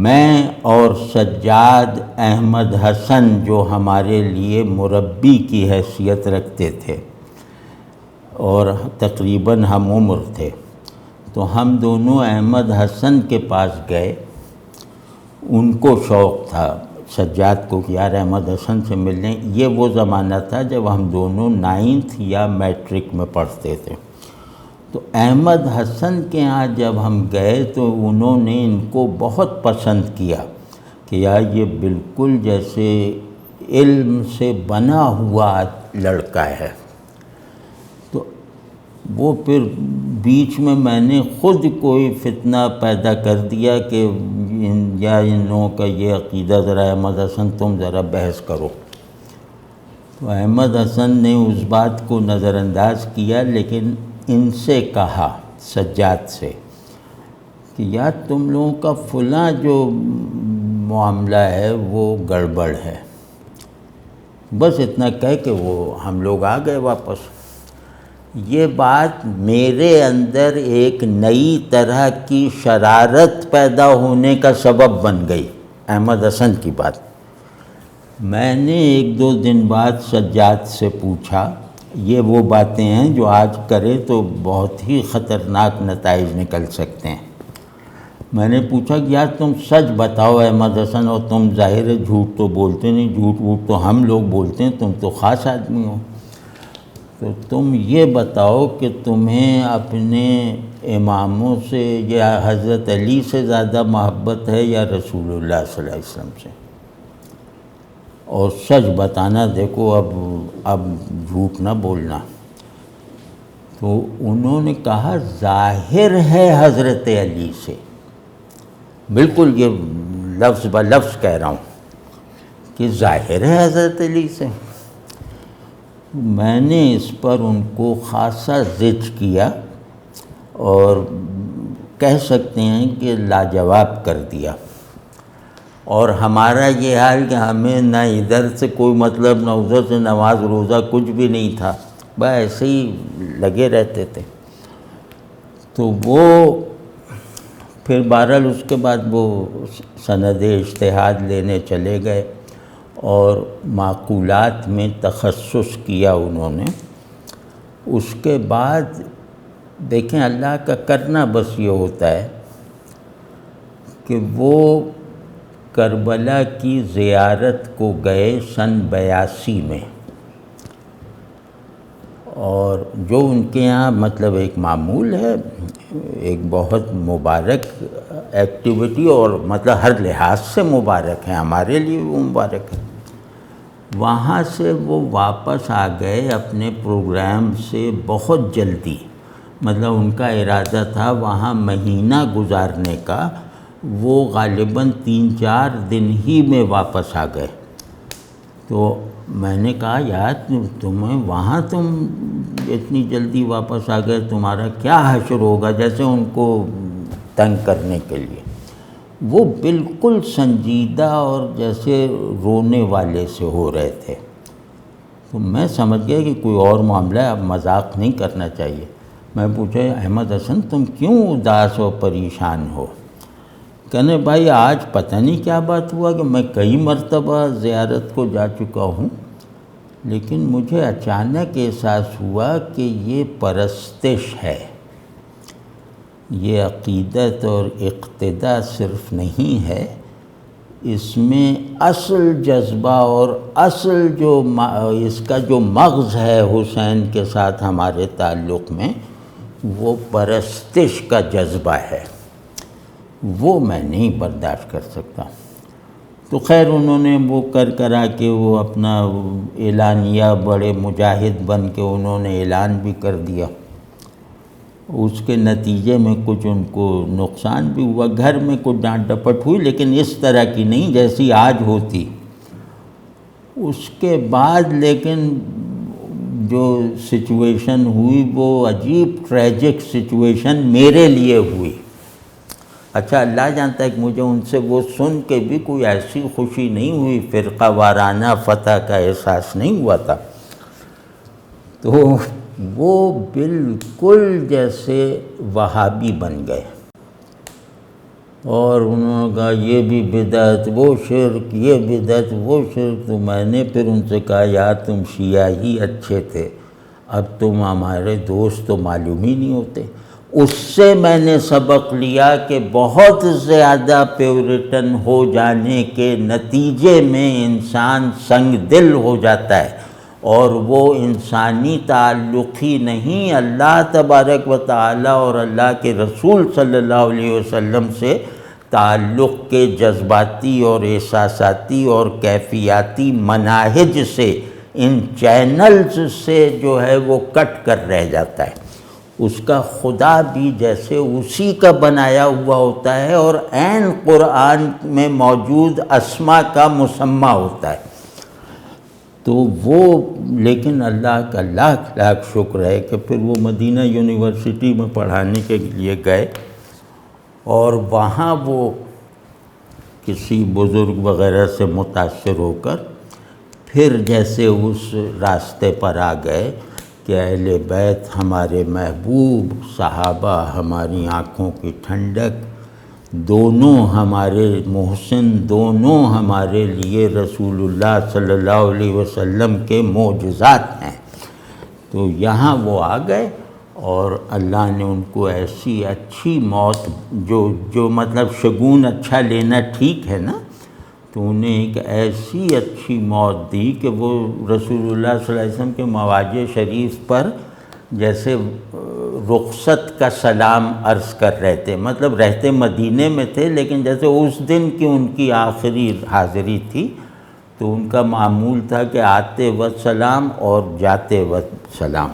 Speaker 1: میں اور سجاد احمد حسن جو ہمارے لیے مربی کی حیثیت رکھتے تھے اور تقریباً ہم عمر تھے، تو ہم دونوں احمد حسن کے پاس گئے. ان کو شوق تھا سجاد کو کہ یار احمد حسن سے ملنے. یہ وہ زمانہ تھا جب ہم دونوں 9th یا میٹرک میں پڑھتے تھے. تو احمد حسن کے ہاں جب ہم گئے تو انہوں نے ان کو بہت پسند کیا کہ یار یہ بالکل جیسے علم سے بنا ہوا لڑکا ہے. تو وہ پھر بیچ میں نے خود کوئی فتنہ پیدا کر دیا کہ ان لوگوں کا یہ عقیدہ، ذرا احمد حسن تم ذرا بحث کرو. تو احمد حسن نے اس بات کو نظر انداز کیا، لیکن ان سے کہا، سجاد سے، کہ یار تم لوگوں کا فلاں جو معاملہ ہے وہ گڑبڑ ہے. بس اتنا کہہ کہ وہ ہم لوگ آ گئے واپس. یہ بات میرے اندر ایک نئی طرح کی شرارت پیدا ہونے کا سبب بن گئی. احمد حسن کی بات. میں نے 1-2 دن بعد سجاد سے پوچھا، یہ وہ باتیں ہیں جو آج کرے تو بہت ہی خطرناک نتائج نکل سکتے ہیں. میں نے پوچھا کہ یار تم سچ بتاؤ احمد حسن، اور تم ظاہر ہے جھوٹ تو بولتے نہیں، جھوٹ ووٹ تو ہم لوگ بولتے ہیں، تم تو خاص آدمی ہو. تو تم یہ بتاؤ کہ تمہیں اپنے اماموں سے یا حضرت علی سے زیادہ محبت ہے یا رسول اللہ صلی اللہ علیہ وسلم سے؟ اور سچ بتانا، دیکھو اب جھوٹ نہ بولنا. تو انہوں نے کہا ظاہر ہے حضرت علی سے. بالکل یہ لفظ بلفظ کہہ رہا ہوں کہ ظاہر ہے حضرت علی سے. میں نے اس پر ان کو خاصا زج کیا اور کہہ سکتے ہیں کہ لاجواب کر دیا. اور ہمارا یہ حال کہ ہمیں نہ ادھر سے کوئی مطلب نہ ادھر سے، نماز روزہ کچھ بھی نہیں تھا، بس ایسے ہی لگے رہتے تھے. تو وہ پھر بہرحال اس کے بعد وہ سند اجتہاد لینے چلے گئے اور معقولات میں تخصص کیا انہوں نے. اس کے بعد دیکھیں اللہ کا کرنا بس یہ ہوتا ہے کہ وہ کربلا کی زیارت کو گئے سن 82 میں، اور جو ان کے یہاں مطلب ایک معمول ہے، ایک بہت مبارک ایکٹیویٹی، اور مطلب ہر لحاظ سے مبارک ہے، ہمارے لیے وہ مبارک ہے۔ وہاں سے وہ واپس آ گئے اپنے پروگرام سے بہت جلدی، مطلب ان کا ارادہ تھا وہاں مہینہ گزارنے کا، وہ غالباً 3-4 دن ہی میں واپس آ گئے۔ تو میں نے کہا یار تمہیں وہاں تم اتنی جلدی واپس آ گئے، تمہارا کیا حشر ہوگا، جیسے ان کو تنگ کرنے کے لیے۔ وہ بالکل سنجیدہ اور جیسے رونے والے سے ہو رہے تھے، تو میں سمجھ گیا کہ کوئی اور معاملہ ہے، اب مذاق نہیں کرنا چاہیے۔ میں پوچھا احمد حسن تم کیوں اداس و پریشان ہو؟ کہنے بھائی آج پتہ نہیں کیا بات ہوا کہ میں کئی مرتبہ زیارت کو جا چکا ہوں، لیکن مجھے اچانک احساس ہوا کہ یہ پرستش ہے، یہ عقیدت اور اقتداء صرف نہیں ہے، اس میں اصل جذبہ اور اصل جو اس کا جو مغز ہے حسین کے ساتھ ہمارے تعلق میں، وہ پرستش کا جذبہ ہے، وہ میں نہیں برداشت کر سکتا۔ تو خیر انہوں نے وہ کرا کے وہ اپنا اعلانیہ بڑے مجاہد بن کے انہوں نے اعلان بھی کر دیا۔ اس کے نتیجے میں کچھ ان کو نقصان بھی ہوا، گھر میں کچھ ڈانٹ ڈپٹ ہوئی، لیکن اس طرح کی نہیں جیسی آج ہوتی۔ اس کے بعد لیکن جو سچویشن ہوئی وہ عجیب ٹریجک سچویشن میرے لیے ہوئی۔ اچھا اللہ جانتا ہے کہ مجھے ان سے وہ سن کے بھی کوئی ایسی خوشی نہیں ہوئی، فرقہ وارانہ فتح کا احساس نہیں ہوا تھا۔ تو وہ بالکل جیسے وہابی بن گئے، اور انہوں نے کہا یہ بھی بدعت، وہ شرک، یہ بدعت، وہ شرک۔ تو میں نے پھر ان سے کہا یار تم شیعہ ہی اچھے تھے، اب تم ہمارے دوست تو معلوم ہی نہیں ہوتے۔ اس سے میں نے سبق لیا کہ بہت زیادہ پیورٹن ہو جانے کے نتیجے میں انسان سنگ دل ہو جاتا ہے، اور وہ انسانی تعلق ہی نہیں، اللہ تبارک و تعالی اور اللہ کے رسول صلی اللہ علیہ وسلم سے تعلق کے جذباتی اور احساساتی اور کیفیاتی مناہج سے، ان چینلز سے جو ہے وہ کٹ کر رہ جاتا ہے۔ اس کا خدا بھی جیسے اسی کا بنایا ہوا ہوتا ہے، اور عین قرآن میں موجود اسماء کا مسمى ہوتا ہے۔ تو وہ لیکن اللہ کا لاکھ لاکھ شکر ہے کہ پھر وہ مدینہ یونیورسٹی میں پڑھانے کے لیے گئے، اور وہاں وہ کسی بزرگ وغیرہ سے متاثر ہو کر پھر جیسے اس راستے پر آ گئے کہ اہل بیت ہمارے محبوب، صحابہ ہماری آنکھوں کی ٹھنڈک، دونوں ہمارے محسن، دونوں ہمارے لیے رسول اللہ صلی اللہ علیہ وسلم کے معجزات ہیں۔ تو یہاں وہ آ گئے، اور اللہ نے ان کو ایسی اچھی موت، جو مطلب شگون اچھا لینا ٹھیک ہے نا، تو انہیں ایک ایسی اچھی موت دی کہ وہ رسول اللہ صلی اللہ علیہ وسلم کے مواجع شریف پر جیسے رخصت کا سلام عرض کر رہے تھے، مطلب رہتے مدینے میں تھے لیکن جیسے اس دن کی ان کی آخری حاضری تھی، تو ان کا معمول تھا کہ آتے وقت سلام اور جاتے وقت سلام۔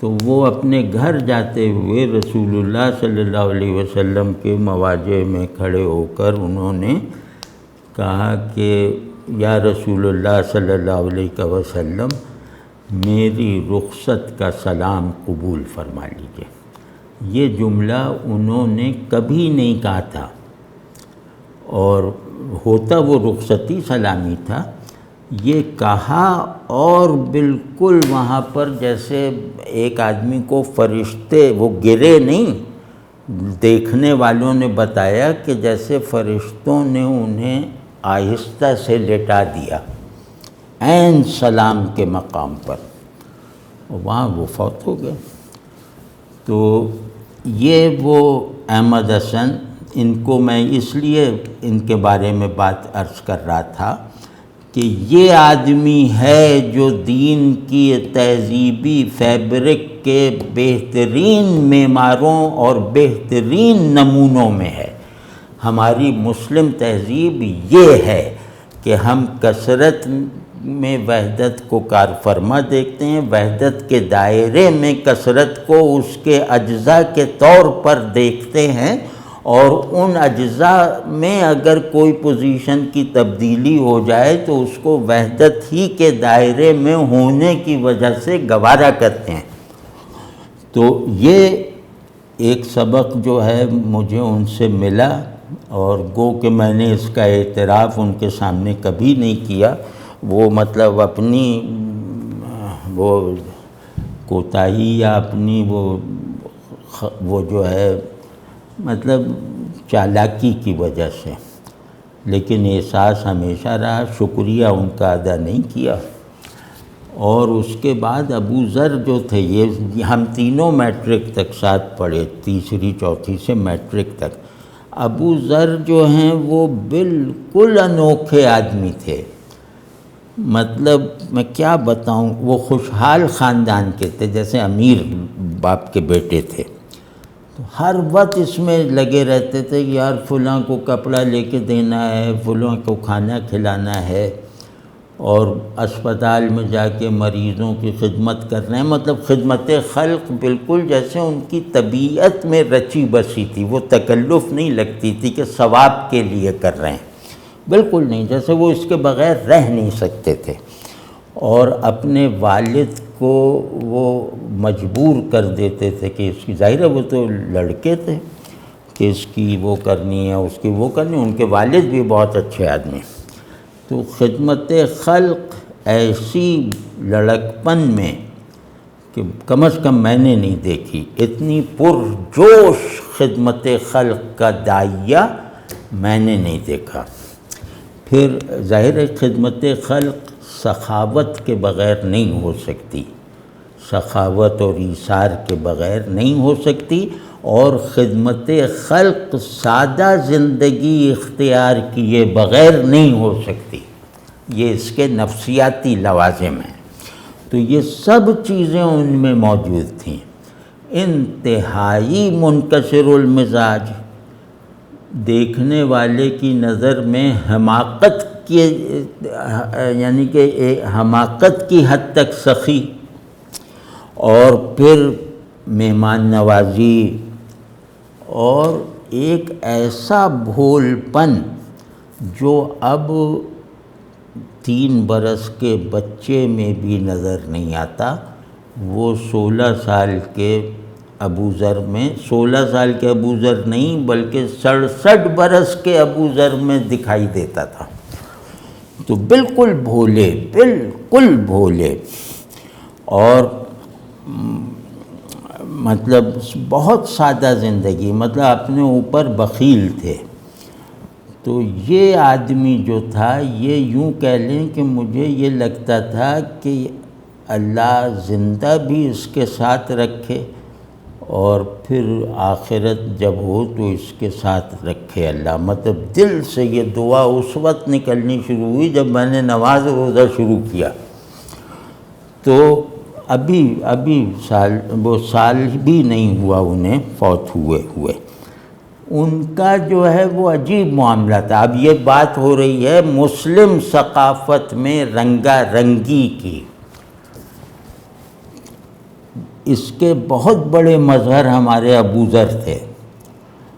Speaker 1: تو وہ اپنے گھر جاتے ہوئے رسول اللہ صلی اللہ علیہ وسلم کے مواجع میں کھڑے ہو کر انہوں نے کہا کہ یا رسول اللہ صلی اللہ علیہ وسلم میری رخصت کا سلام قبول فرما لیجیے۔ یہ جملہ انہوں نے کبھی نہیں کہا تھا، اور ہوتا وہ رخصتی سلامی تھا، یہ کہا اور بالکل وہاں پر جیسے ایک آدمی کو فرشتے، وہ گرے نہیں، دیکھنے والوں نے بتایا کہ جیسے فرشتوں نے انہیں آہستہ سے لٹا دیا عین سلام کے مقام پر، وہاں وہ فوت ہو گئے۔ تو یہ وہ احمد حسن ان کو میں اس لیے ان کے بارے میں بات عرض کر رہا تھا کہ یہ آدمی ہے جو دین کی تہذیبی فیبرک کے بہترین معماروں اور بہترین نمونوں میں ہے۔ ہماری مسلم تہذیب یہ ہے کہ ہم کثرت میں وحدت کو کار فرما دیکھتے ہیں، وحدت کے دائرے میں کثرت کو اس کے اجزاء کے طور پر دیکھتے ہیں، اور ان اجزاء میں اگر کوئی پوزیشن کی تبدیلی ہو جائے تو اس کو وحدت ہی کے دائرے میں ہونے کی وجہ سے گوارا کرتے ہیں۔ تو یہ ایک سبق جو ہے مجھے ان سے ملا، اور گو کہ میں نے اس کا اعتراف ان کے سامنے کبھی نہیں کیا، وہ مطلب اپنی وہ کوتاہی یا اپنی وہ جو ہے مطلب چالاکی کی وجہ سے، لیکن احساس ہمیشہ رہا، شکریہ ان کا ادا نہیں کیا۔ اور اس کے بعد ابو ذر جو تھے، یہ ہم تینوں میٹرک تک ساتھ پڑھے، تیسری چوتھی سے میٹرک تک۔ ابو ذر جو ہیں وہ بالکل انوکھے آدمی تھے، مطلب میں کیا بتاؤں، وہ خوشحال خاندان کے تھے، جیسے امیر باپ کے بیٹے تھے۔ تو ہر وقت اس میں لگے رہتے تھے کہ یار فلاں کو کپڑا لے کے دینا ہے، فلاں کو کھانا کھلانا ہے، اور اسپتال میں جا کے مریضوں کی خدمت کر رہے ہیں، مطلب خدمت خلق بالکل جیسے ان کی طبیعت میں رچی بسی تھی، وہ تکلف نہیں لگتی تھی کہ ثواب کے لیے کر رہے ہیں، بالکل نہیں، جیسے وہ اس کے بغیر رہ نہیں سکتے تھے۔ اور اپنے والد کو وہ مجبور کر دیتے تھے کہ اس کی، ظاہر ہے وہ تو لڑکے تھے، کہ اس کی وہ کرنی ہے، اس کی وہ کرنی ہے۔ ان کے والد بھی بہت اچھے آدمی، تو خدمت خلق ایسی لڑکپن میں کہ کم از کم میں نے نہیں دیکھی، اتنی پرجوش خدمت خلق کا داعیہ میں نے نہیں دیکھا۔ پھر ظاہر ہے خدمت خلق سخاوت کے بغیر نہیں ہو سکتی، سخاوت اور ایثار کے بغیر نہیں ہو سکتی، اور خدمت خلق سادہ زندگی اختیار کیے بغیر نہیں ہو سکتی، یہ اس کے نفسیاتی لوازم ہیں۔ تو یہ سب چیزیں ان میں موجود تھیں، انتہائی منکسر المزاج، دیکھنے والے کی نظر میں حماقت کی، یعنی کہ حماقت کی حد تک سخی، اور پھر مہمان نوازی، اور ایک ایسا بھول پن جو اب 3 برس کے بچے میں بھی نظر نہیں آتا، وہ 16 سال کے ابو ذر میں، 16 سال کے ابو ذر نہیں بلکہ 67 برس کے ابو ذر میں دکھائی دیتا تھا۔ تو بالکل بھولے، بالکل بھولے، اور مطلب بہت سادہ زندگی، مطلب اپنے اوپر بخیل تھے۔ تو یہ آدمی جو تھا، یہ یوں کہہ لیں کہ مجھے یہ لگتا تھا کہ اللہ زندہ بھی اس کے ساتھ رکھے، اور پھر آخرت جب ہو تو اس کے ساتھ رکھے اللہ۔ مطلب دل سے یہ دعا اس وقت نکلنی شروع ہوئی جب میں نے نماز روزہ شروع کیا۔ تو ابھی سال بھی نہیں ہوا انہیں فوت ہوئے۔ ان کا جو ہے وہ عجیب معاملہ تھا۔ اب یہ بات ہو رہی ہے مسلم ثقافت میں رنگا رنگی کی، اس کے بہت بڑے مظہر ہمارے ابو ذر تھے۔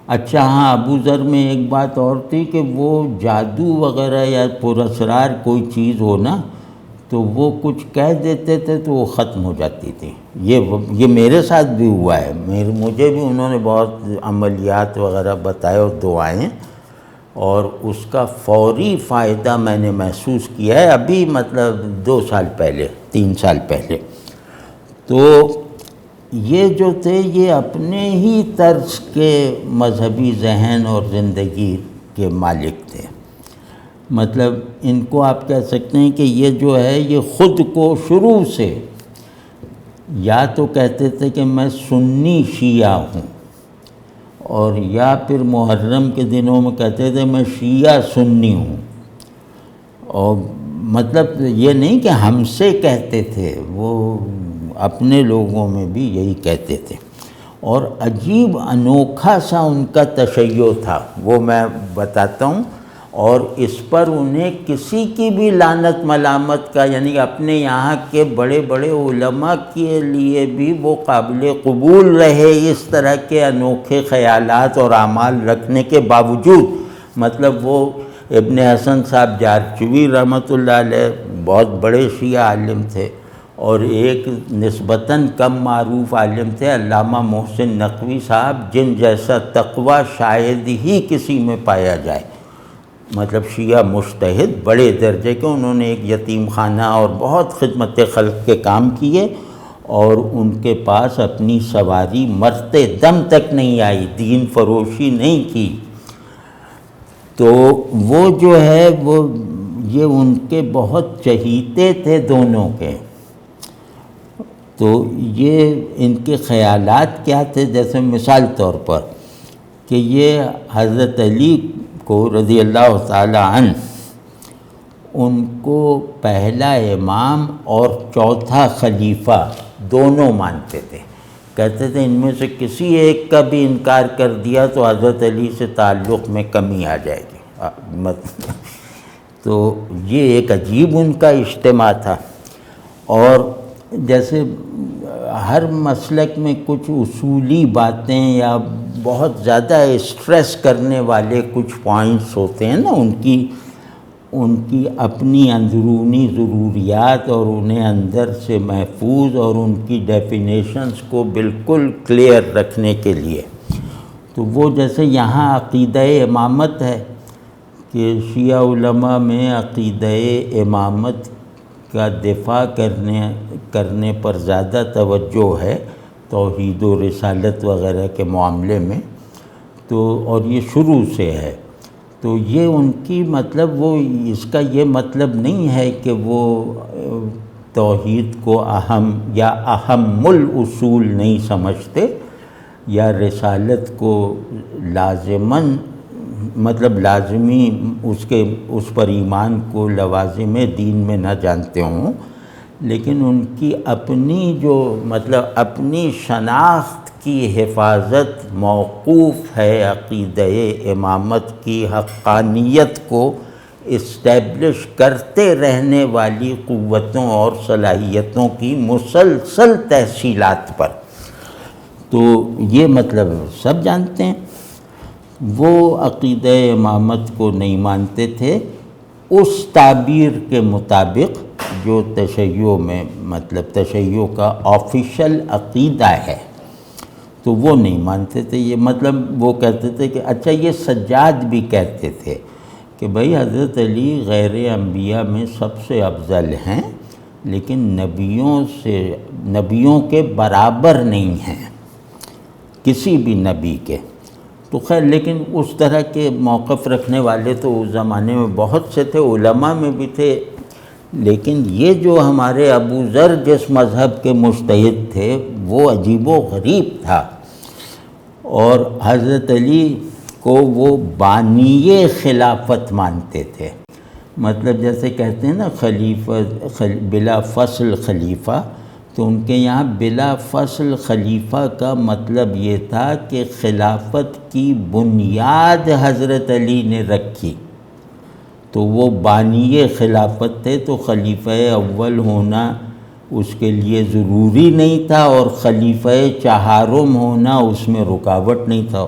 Speaker 1: اچھا ہاں، ابو ذر میں ایک بات اور تھی کہ وہ جادو وغیرہ یا پراسرار کوئی چیز ہو نا تو وہ کچھ کہہ دیتے تھے تو وہ ختم ہو جاتی تھی۔ یہ میرے ساتھ بھی ہوا ہے، مجھے بھی انہوں نے بہت عملیات وغیرہ بتائے اور دعائیں، اور اس کا فوری فائدہ میں نے محسوس کیا ہے ابھی، مطلب 2 سال پہلے 3 سال پہلے۔ تو یہ جو تھے یہ اپنے ہی طرز کے مذہبی ذہن اور زندگی کے مالک تھے۔ مطلب ان کو آپ کہہ سکتے ہیں کہ یہ جو ہے یہ خود کو شروع سے یا تو کہتے تھے کہ میں سنی شیعہ ہوں، اور یا پھر محرم کے دنوں میں کہتے تھے میں شیعہ سنی ہوں، اور مطلب یہ نہیں کہ ہم سے کہتے تھے، وہ اپنے لوگوں میں بھی یہی کہتے تھے، اور عجیب انوکھا سا ان کا تشیع تھا، وہ میں بتاتا ہوں، اور اس پر انہیں کسی کی بھی لعنت ملامت کا، یعنی اپنے یہاں کے بڑے بڑے علماء کے لیے بھی وہ قابل قبول رہے اس طرح کے انوکھے خیالات اور اعمال رکھنے کے باوجود۔ مطلب وہ ابن حسن صاحب جارچوی رحمۃ اللہ علیہ بہت بڑے شیعہ عالم تھے، اور ایک نسبتاً کم معروف عالم تھے علامہ محسن نقوی صاحب، جن جیسا تقویٰ شاید ہی کسی میں پایا جائے، مطلب شیعہ مجتہد بڑے درجے کے، انہوں نے ایک یتیم خانہ اور بہت خدمت خلق کے کام کیے، اور ان کے پاس اپنی سواری مرتے دم تک نہیں آئی، دین فروشی نہیں کی۔ تو وہ جو ہے وہ یہ ان کے بہت چہیتے تھے دونوں کے۔ تو یہ ان کے خیالات کیا تھے، جیسے مثال طور پر کہ یہ حضرت علی کو رضی اللہ تعالی عنہ، ان کو پہلا امام اور چوتھا خلیفہ دونوں مانتے تھے، کہتے تھے ان میں سے کسی ایک کا بھی انکار کر دیا تو حضرت علی سے تعلق میں کمی آ جائے گی۔ تو یہ ایک عجیب ان کا اجتماع تھا، اور جیسے ہر مسلک میں کچھ اصولی باتیں یا بہت زیادہ اسٹریس کرنے والے کچھ پوائنٹس ہوتے ہیں نا، ان کی اپنی اندرونی ضروریات اور انہیں اندر سے محفوظ اور ان کی ڈیفینیشنز کو بالکل کلیئر رکھنے کے لیے۔ تو وہ جیسے یہاں عقیدہ امامت ہے کہ شیعہ علماء میں عقیدہ امامت کا دفاع کرنے پر زیادہ توجہ ہے توحید و رسالت وغیرہ کے معاملے میں، تو اور یہ شروع سے ہے۔ تو یہ ان کی مطلب وہ اس کا یہ مطلب نہیں ہے کہ وہ توحید کو اہم یا اہم الاصول نہیں سمجھتے، یا رسالت کو لازماً مطلب لازمی اس پر ایمان کو لوازم دین میں نہ جانتے ہوں، لیکن ان کی اپنی جو مطلب اپنی شناخت کی حفاظت موقوف ہے عقیدہ امامت کی حقانیت کو اسٹیبلش کرتے رہنے والی قوتوں اور صلاحیتوں کی مسلسل تحصیلات پر۔ تو یہ مطلب سب جانتے ہیں۔ وہ عقیدہ امامت کو نہیں مانتے تھے اس تعبیر کے مطابق جو تشیع میں مطلب تشیع کا آفیشل عقیدہ ہے، تو وہ نہیں مانتے تھے۔ یہ مطلب وہ کہتے تھے کہ اچھا، یہ سجاد بھی کہتے تھے کہ بھئی حضرت علی غیر انبیاء میں سب سے افضل ہیں، لیکن نبیوں کے برابر نہیں ہیں، کسی بھی نبی کے۔ تو خیر، لیکن اس طرح کے موقف رکھنے والے تو اس زمانے میں بہت سے تھے، علماء میں بھی تھے، لیکن یہ جو ہمارے ابو ذر جس مذہب کے مجتہد تھے وہ عجیب و غریب تھا، اور حضرت علی کو وہ بانی خلافت مانتے تھے۔ مطلب جیسے کہتے ہیں نا خلیفہ بلا فصل خلیفہ، تو ان کے یہاں بلا فصل خلیفہ کا مطلب یہ تھا کہ خلافت کی بنیاد حضرت علی نے رکھی، تو وہ بانی خلافت تھے، تو خلیفہ اول ہونا اس کے لیے ضروری نہیں تھا، اور خلیفہ چہارم ہونا اس میں رکاوٹ نہیں تھا۔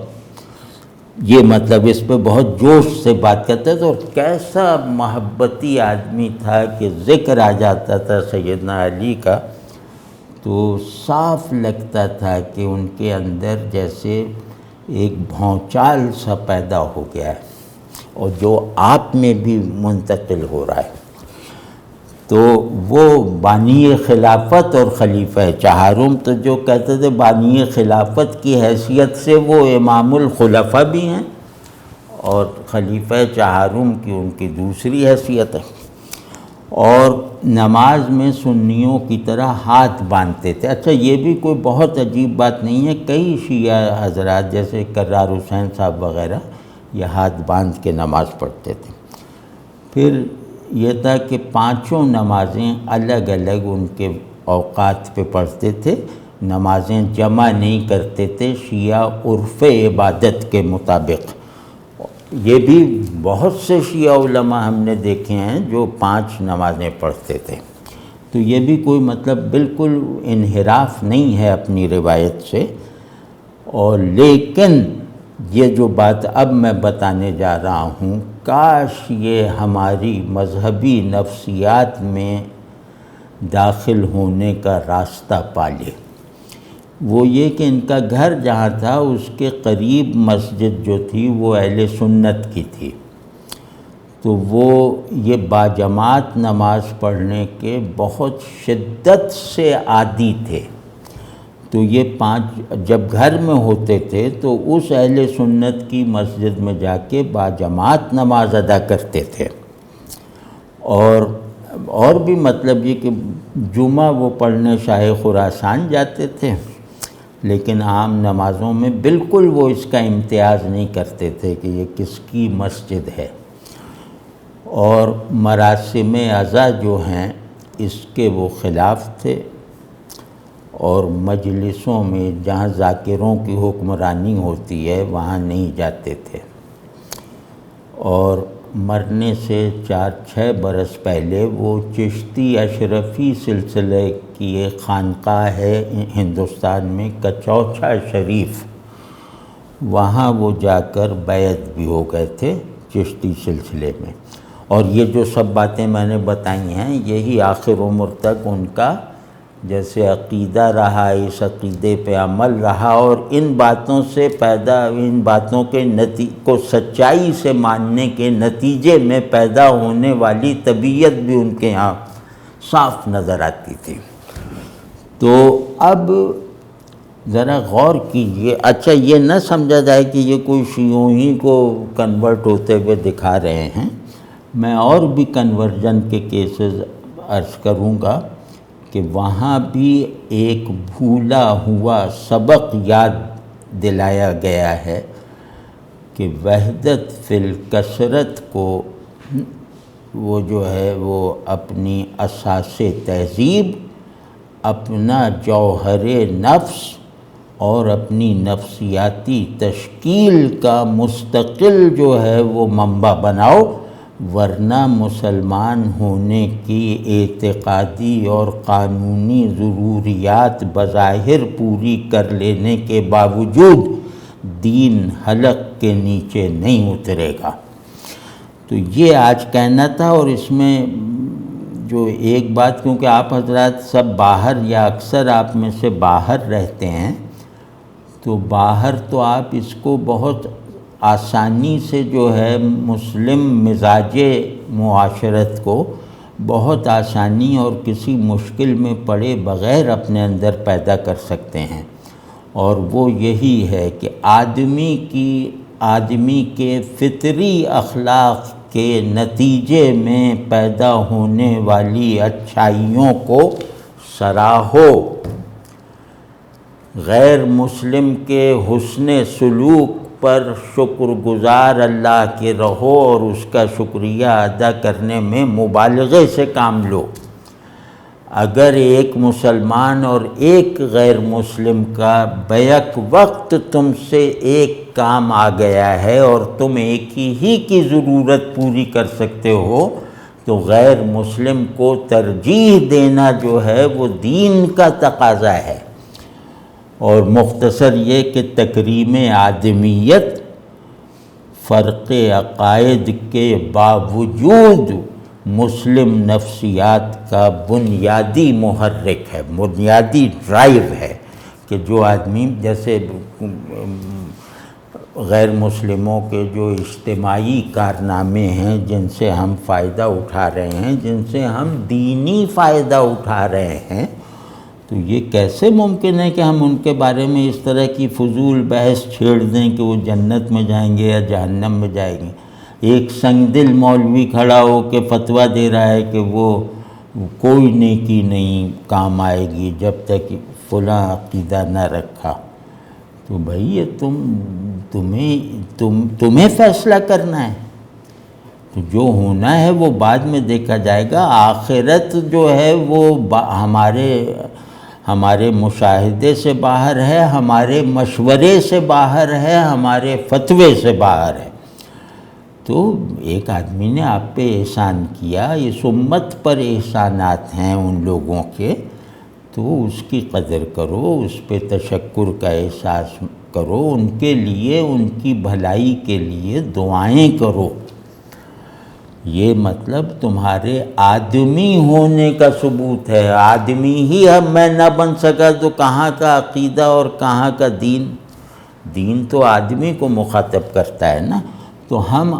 Speaker 1: یہ مطلب اس پہ بہت جوش سے بات کرتے تھے، اور کیسا محبتی آدمی تھا کہ ذکر آ جاتا تھا سیدنا علی کا تو صاف لگتا تھا کہ ان کے اندر جیسے ایک بھونچال سا پیدا ہو گیا ہے، اور جو آپ میں بھی منتقل ہو رہا ہے۔ تو وہ بانی خلافت اور خلیفہ چہارم، تو جو کہتے تھے بانی خلافت کی حیثیت سے وہ امام الخلفاء بھی ہیں، اور خلیفہ چہارم کی ان کی دوسری حیثیت ہے۔ اور نماز میں سنیوں کی طرح ہاتھ باندھتے تھے۔ اچھا یہ بھی کوئی بہت عجیب بات نہیں ہے، کئی شیعہ حضرات جیسے کرار حسین صاحب وغیرہ یہ ہاتھ باندھ کے نماز پڑھتے تھے۔ پھر یہ تھا کہ پانچوں نمازیں الگ الگ ان کے اوقات پہ پڑھتے تھے، نمازیں جمع نہیں کرتے تھے شیعہ عرف عبادت کے مطابق۔ یہ بھی بہت سے شیعہ علماء ہم نے دیکھے ہیں جو 5 نمازیں پڑھتے تھے، تو یہ بھی کوئی مطلب بالکل انحراف نہیں ہے اپنی روایت سے۔ اور لیکن یہ جو بات اب میں بتانے جا رہا ہوں، کاش یہ ہماری مذہبی نفسیات میں داخل ہونے کا راستہ پالے۔ وہ یہ کہ ان کا گھر جہاں تھا اس کے قریب مسجد جو تھی وہ اہل سنت کی تھی، تو وہ یہ باجماعت نماز پڑھنے کے بہت شدت سے عادی تھے۔ تو یہ 5 جب گھر میں ہوتے تھے تو اس اہل سنت کی مسجد میں جا کے باجماعت نماز ادا کرتے تھے۔ اور بھی مطلب یہ کہ جمعہ وہ پڑھنے شاہ خراسان جاتے تھے، لیکن عام نمازوں میں بالکل وہ اس کا امتیاز نہیں کرتے تھے کہ یہ کس کی مسجد ہے۔ اور مراسم عزا جو ہیں اس کے وہ خلاف تھے، اور مجلسوں میں جہاں ذاکروں کی حکمرانی ہوتی ہے وہاں نہیں جاتے تھے۔ اور مرنے سے 4-6 برس پہلے وہ چشتی اشرفی سلسلے کی ایک خانقاہ ہے ہندوستان میں، کچوچھا شریف، وہاں وہ جا کر بیعت بھی ہو گئے تھے چشتی سلسلے میں۔ اور یہ جو سب باتیں میں نے بتائی ہیں یہی آخر عمر تک ان کا جیسے عقیدہ رہا، اس عقیدے پہ عمل رہا، اور ان باتوں سے ان باتوں کے کو سچائی سے ماننے کے نتیجے میں پیدا ہونے والی طبیعت بھی ان کے ہاں صاف نظر آتی تھی۔ تو اب ذرا غور کیجئے، اچھا یہ نہ سمجھا جائے کہ یہ کوئی شیعوں ہی کو کنورٹ ہوتے ہوئے دکھا رہے ہیں، میں اور بھی کنورژن کے کیسز عرض کروں گا کہ وہاں بھی ایک بھولا ہوا سبق یاد دلایا گیا ہے کہ وحدت فی الکثرت کو وہ جو ہے وہ اپنی اساس تہذیب، اپنا جوہر نفس اور اپنی نفسیاتی تشکیل کا مستقل جو ہے وہ منبع بناؤ، ورنہ مسلمان ہونے کی اعتقادی اور قانونی ضروریات بظاہر پوری کر لینے کے باوجود دین حلق کے نیچے نہیں اترے گا۔ تو یہ آج کہنا تھا۔ اور اس میں جو ایک بات، کیونکہ آپ حضرات سب باہر یا اکثر آپ میں سے باہر رہتے ہیں، تو باہر تو آپ اس کو بہت آسانی سے جو ہے مسلم مزاج معاشرت کو بہت آسانی اور کسی مشکل میں پڑے بغیر اپنے اندر پیدا کر سکتے ہیں، اور وہ یہی ہے کہ آدمی کے فطری اخلاق کے نتیجے میں پیدا ہونے والی اچھائیوں کو سراہو، غیر مسلم کے حسن سلوک پر شکر گزار اللہ کے رہو اور اس کا شکریہ ادا کرنے میں مبالغے سے کام لو۔ اگر ایک مسلمان اور ایک غیر مسلم کا بیک وقت تم سے ایک کام آ گیا ہے اور تم ایک ہی کی ضرورت پوری کر سکتے ہو، تو غیر مسلم کو ترجیح دینا جو ہے وہ دین کا تقاضا ہے۔ اور مختصر یہ کہ تکریم آدمیت فرق عقائد کے باوجود مسلم نفسیات کا بنیادی محرک ہے، بنیادی ڈرائیو ہے، کہ جو آدمی جیسے غیر مسلموں کے جو اجتماعی کارنامے ہیں جن سے ہم فائدہ اٹھا رہے ہیں، جن سے ہم دینی فائدہ اٹھا رہے ہیں، تو یہ کیسے ممکن ہے کہ ہم ان کے بارے میں اس طرح کی فضول بحث چھیڑ دیں کہ وہ جنت میں جائیں گے یا جہنم میں جائیں گے؟ ایک سنگ دل مولوی کھڑا ہو کے فتویٰ دے رہا ہے کہ وہ کوئی نیکی نہیں کام آئے گی جب تک فلاں عقیدہ نہ رکھا، تو بھائی یہ تمہیں فیصلہ کرنا ہے، تو جو ہونا ہے وہ بعد میں دیکھا جائے گا۔ آخرت جو ہے وہ ہمارے مشاہدے سے باہر ہے، ہمارے مشورے سے باہر ہے، ہمارے فتوے سے باہر ہے۔ تو ایک آدمی نے آپ پہ احسان کیا، اس امت پر احسانات ہیں ان لوگوں کے، تو اس کی قدر کرو، اس پہ تشکر کا احساس کرو، ان کے لیے، ان کی بھلائی کے لیے دعائیں کرو۔ یہ مطلب تمہارے آدمی ہونے کا ثبوت ہے۔ آدمی ہی میں نہ بن سکا تو کہاں کا عقیدہ اور کہاں کا دین؟ دین تو آدمی کو مخاطب کرتا ہے نا، تو ہم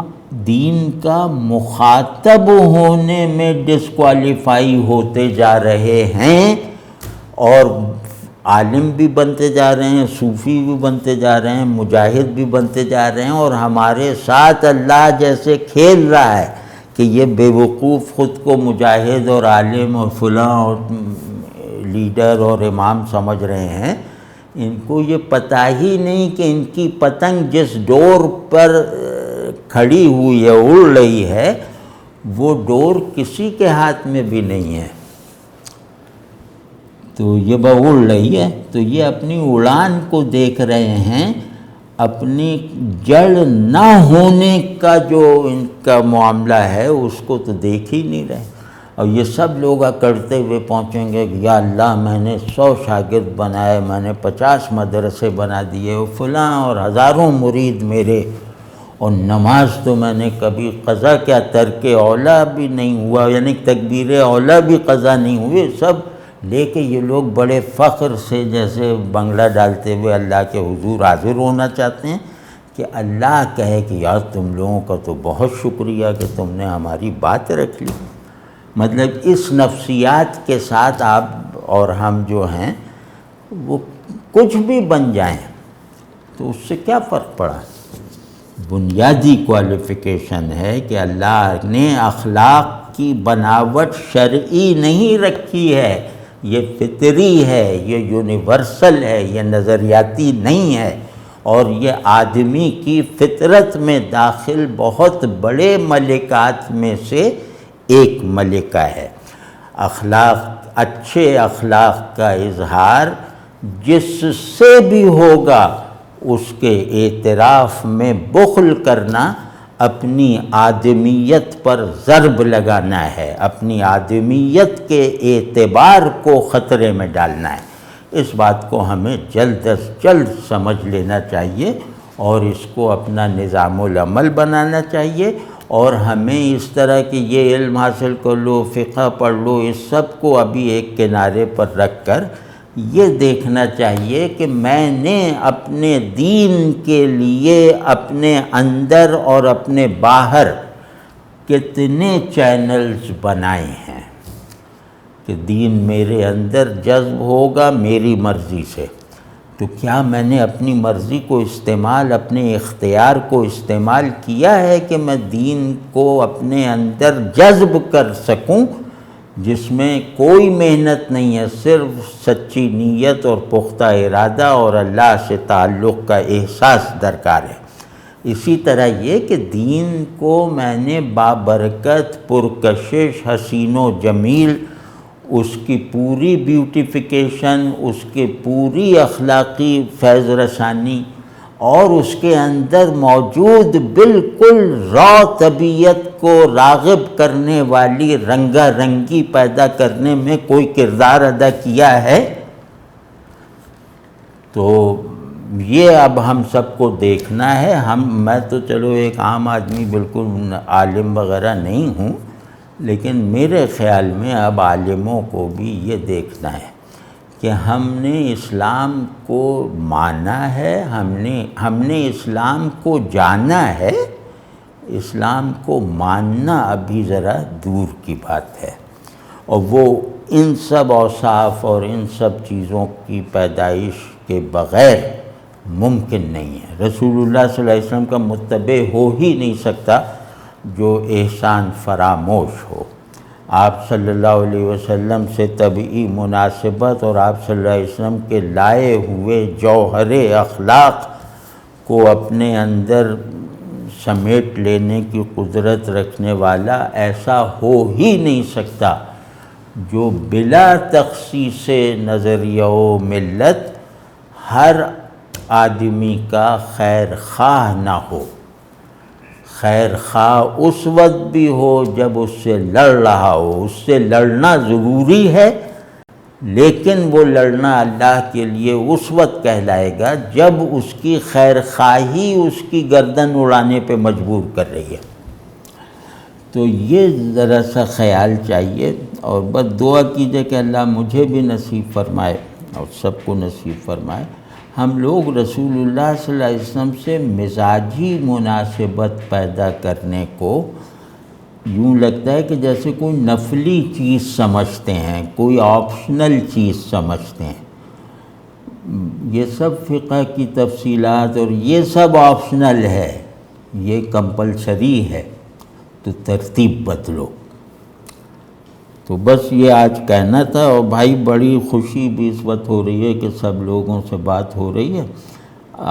Speaker 1: دین کا مخاطب ہونے میں ڈسکوالیفائی ہوتے جا رہے ہیں، اور عالم بھی بنتے جا رہے ہیں، صوفی بھی بنتے جا رہے ہیں، مجاہد بھی بنتے جا رہے ہیں، اور ہمارے ساتھ اللہ جیسے کھیل رہا ہے کہ یہ بے وقوف خود کو مجاہد اور عالم اور فلاں اور لیڈر اور امام سمجھ رہے ہیں۔ ان کو یہ پتہ ہی نہیں کہ ان کی پتنگ جس ڈور پر کھڑی ہوئی ہے، اڑ رہی ہے، وہ ڈور کسی کے ہاتھ میں بھی نہیں ہے، تو یہ اڑ رہی ہے، تو یہ اپنی اڑان کو دیکھ رہے ہیں، اپنی جڑ نہ ہونے کا جو ان کا معاملہ ہے اس کو تو دیکھ ہی نہیں رہے۔ اور یہ سب لوگ اکڑتے ہوئے پہنچیں گے کہ یا اللہ میں نے 100 شاگرد بنائے، میں نے 50 مدرسے بنا دیے، اور فلاں اور ہزاروں مرید میرے، اور نماز تو میں نے کبھی قضا کیا ترک اولا بھی نہیں ہوا، یعنی تکبیر اولا بھی قضا نہیں ہوئے، سب لے کے یہ لوگ بڑے فخر سے جیسے بنگلہ ڈالتے ہوئے اللہ کے حضور حاضر ہونا چاہتے ہیں کہ اللہ کہے کہ یار تم لوگوں کا تو بہت شکریہ کہ تم نے ہماری بات رکھ لی۔ مطلب اس نفسیات کے ساتھ آپ اور ہم جو ہیں وہ کچھ بھی بن جائیں تو اس سے کیا فرق پڑا؟ بنیادی کوالیفیکیشن ہے کہ اللہ نے اخلاق کی بناوٹ شرعی نہیں رکھی ہے، یہ فطری ہے، یہ یونیورسل ہے، یہ نظریاتی نہیں ہے، اور یہ آدمی کی فطرت میں داخل بہت بڑے ملکات میں سے ایک ملکہ ہے۔ اخلاق، اچھے اخلاق کا اظہار جس سے بھی ہوگا اس کے اعتراف میں بخل کرنا اپنی آدمیت پر ضرب لگانا ہے، اپنی آدمیت کے اعتبار کو خطرے میں ڈالنا ہے۔ اس بات کو ہمیں جلد از جلد سمجھ لینا چاہیے اور اس کو اپنا نظام العمل بنانا چاہیے، اور ہمیں اس طرح کہ یہ علم حاصل کر لو، فقہ پڑھ لو، اس سب کو ابھی ایک کنارے پر رکھ کر یہ دیکھنا چاہیے کہ میں نے اپنے دین کے لیے اپنے اندر اور اپنے باہر کتنے چینلز بنائے ہیں کہ دین میرے اندر جذب ہوگا میری مرضی سے۔ تو کیا میں نے اپنی مرضی کو استعمال، اپنے اختیار کو استعمال کیا ہے کہ میں دین کو اپنے اندر جذب کر سکوں، جس میں کوئی محنت نہیں ہے، صرف سچی نیت اور پختہ ارادہ اور اللہ سے تعلق کا احساس درکار ہے۔ اسی طرح یہ کہ دین کو میں نے بابرکت، پرکشش، حسین و جمیل، اس کی پوری بیوٹیفیکیشن، اس کی پوری اخلاقی فیض رسانی، اور اس کے اندر موجود بالکل را طبیعت کو راغب کرنے والی رنگا رنگی پیدا کرنے میں کوئی کردار ادا کیا ہے؟ تو یہ اب ہم سب کو دیکھنا ہے۔ میں تو چلو ایک عام آدمی، بالکل عالم وغیرہ نہیں ہوں، لیکن میرے خیال میں اب عالموں کو بھی یہ دیکھنا ہے کہ ہم نے اسلام کو مانا ہے، ہم نے اسلام کو جانا ہے، اسلام کو ماننا ابھی ذرا دور کی بات ہے، اور وہ ان سب اوصاف اور ان سب چیزوں کی پیدائش کے بغیر ممکن نہیں ہے۔ رسول اللہ صلی اللہ علیہ وسلم کا متبع ہو ہی نہیں سکتا جو احسان فراموش ہو۔ آپ صلی اللہ علیہ وسلم سے طبعی مناسبت اور آپ صلی اللہ علیہ وسلم کے لائے ہوئے جوہر اخلاق کو اپنے اندر سمیٹ لینے کی قدرت رکھنے والا ایسا ہو ہی نہیں سکتا جو بلا تخصیص نظریہ و ملت ہر آدمی کا خیر خواہ نہ ہو۔ خیر خواہ اس وقت بھی ہو جب اس سے لڑ رہا ہو، اس سے لڑنا ضروری ہے، لیکن وہ لڑنا اللہ کے لیے اس وقت کہلائے گا جب اس کی خیر خواہی اس کی گردن اڑانے پہ مجبور کر رہی ہے۔ تو یہ ذرا سا خیال چاہیے، اور بس دعا کیجئے کہ اللہ مجھے بھی نصیب فرمائے اور سب کو نصیب فرمائے۔ ہم لوگ رسول اللہ صلی اللہ علیہ وسلم سے مزاجی مناسبت پیدا کرنے کو یوں لگتا ہے کہ جیسے کوئی نفلی چیز سمجھتے ہیں، کوئی آپشنل چیز سمجھتے ہیں۔ یہ سب فقہ کی تفصیلات اور یہ سب آپشنل ہے، یہ کمپلسری ہے، تو ترتیب بدلو۔ تو بس یہ آج کہنا تھا، اور بھائی بڑی خوشی بھی اس وقت ہو رہی ہے کہ سب لوگوں سے بات ہو رہی ہے۔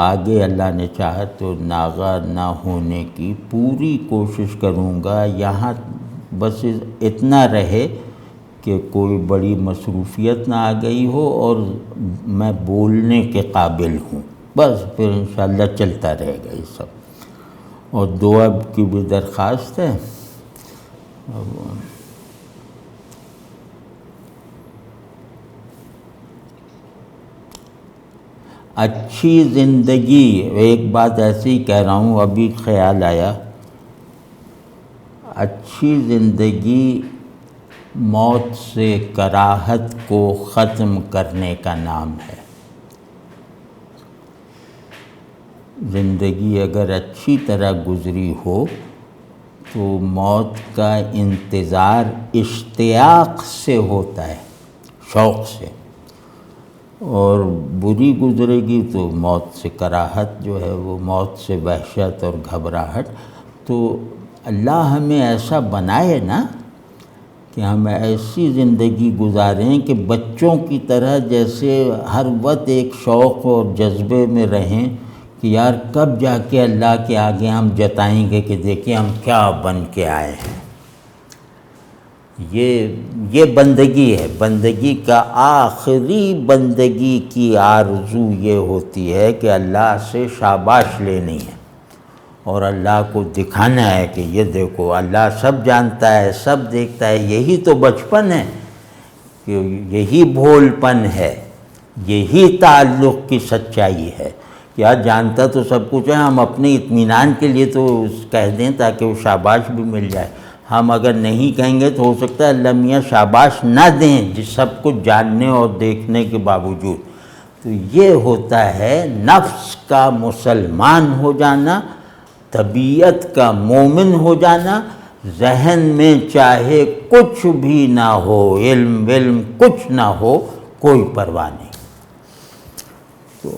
Speaker 1: آگے اللہ نے چاہا تو ناغہ نہ ہونے کی پوری کوشش کروں گا۔ یہاں بس اتنا رہے کہ کوئی بڑی مصروفیت نہ آ گئی ہو اور میں بولنے کے قابل ہوں، بس پھر انشاءاللہ چلتا رہے گا یہ سب۔ اور دعا کی بھی درخواست ہے۔ اچھی زندگی، ایک بات ایسے ہی کہہ رہا ہوں، ابھی خیال آیا، اچھی زندگی موت سے کراہت کو ختم کرنے کا نام ہے۔ زندگی اگر اچھی طرح گزری ہو تو موت کا انتظار اشتیاق سے ہوتا ہے، شوق سے، اور بری گزرے گی تو موت سے کراہت جو ہے وہ موت سے وحشت اور گھبراہٹ۔ تو اللہ ہمیں ایسا بنائے نا کہ ہم ایسی زندگی گزاریں کہ بچوں کی طرح جیسے ہر وقت ایک شوق اور جذبے میں رہیں کہ یار کب جا کے اللہ کے آگے ہم جتائیں گے کہ دیکھیں ہم کیا بن کے آئے ہیں۔ یہ بندگی ہے۔ بندگی کا آخری بندگی کی آرزو یہ ہوتی ہے کہ اللہ سے شاباش لینی ہے اور اللہ کو دکھانا ہے کہ یہ دیکھو اللہ سب جانتا ہے، سب دیکھتا ہے۔ یہی تو بچپن ہے، کہ یہی بھول پن ہے، یہی تعلق کی سچائی ہے۔ کیا جانتا تو سب کچھ ہے، ہم اپنے اطمینان کے لیے تو کہہ دیں تاکہ وہ شاباش بھی مل جائے۔ ہم اگر نہیں کہیں گے تو ہو سکتا ہے اللہ میاں شاباش نہ دیں، جس سب کچھ جاننے اور دیکھنے کے باوجود۔ تو یہ ہوتا ہے نفس کا مسلمان ہو جانا، طبیعت کا مومن ہو جانا، ذہن میں چاہے کچھ بھی نہ ہو، علم کچھ نہ ہو، کوئی پرواہ نہیں۔ تو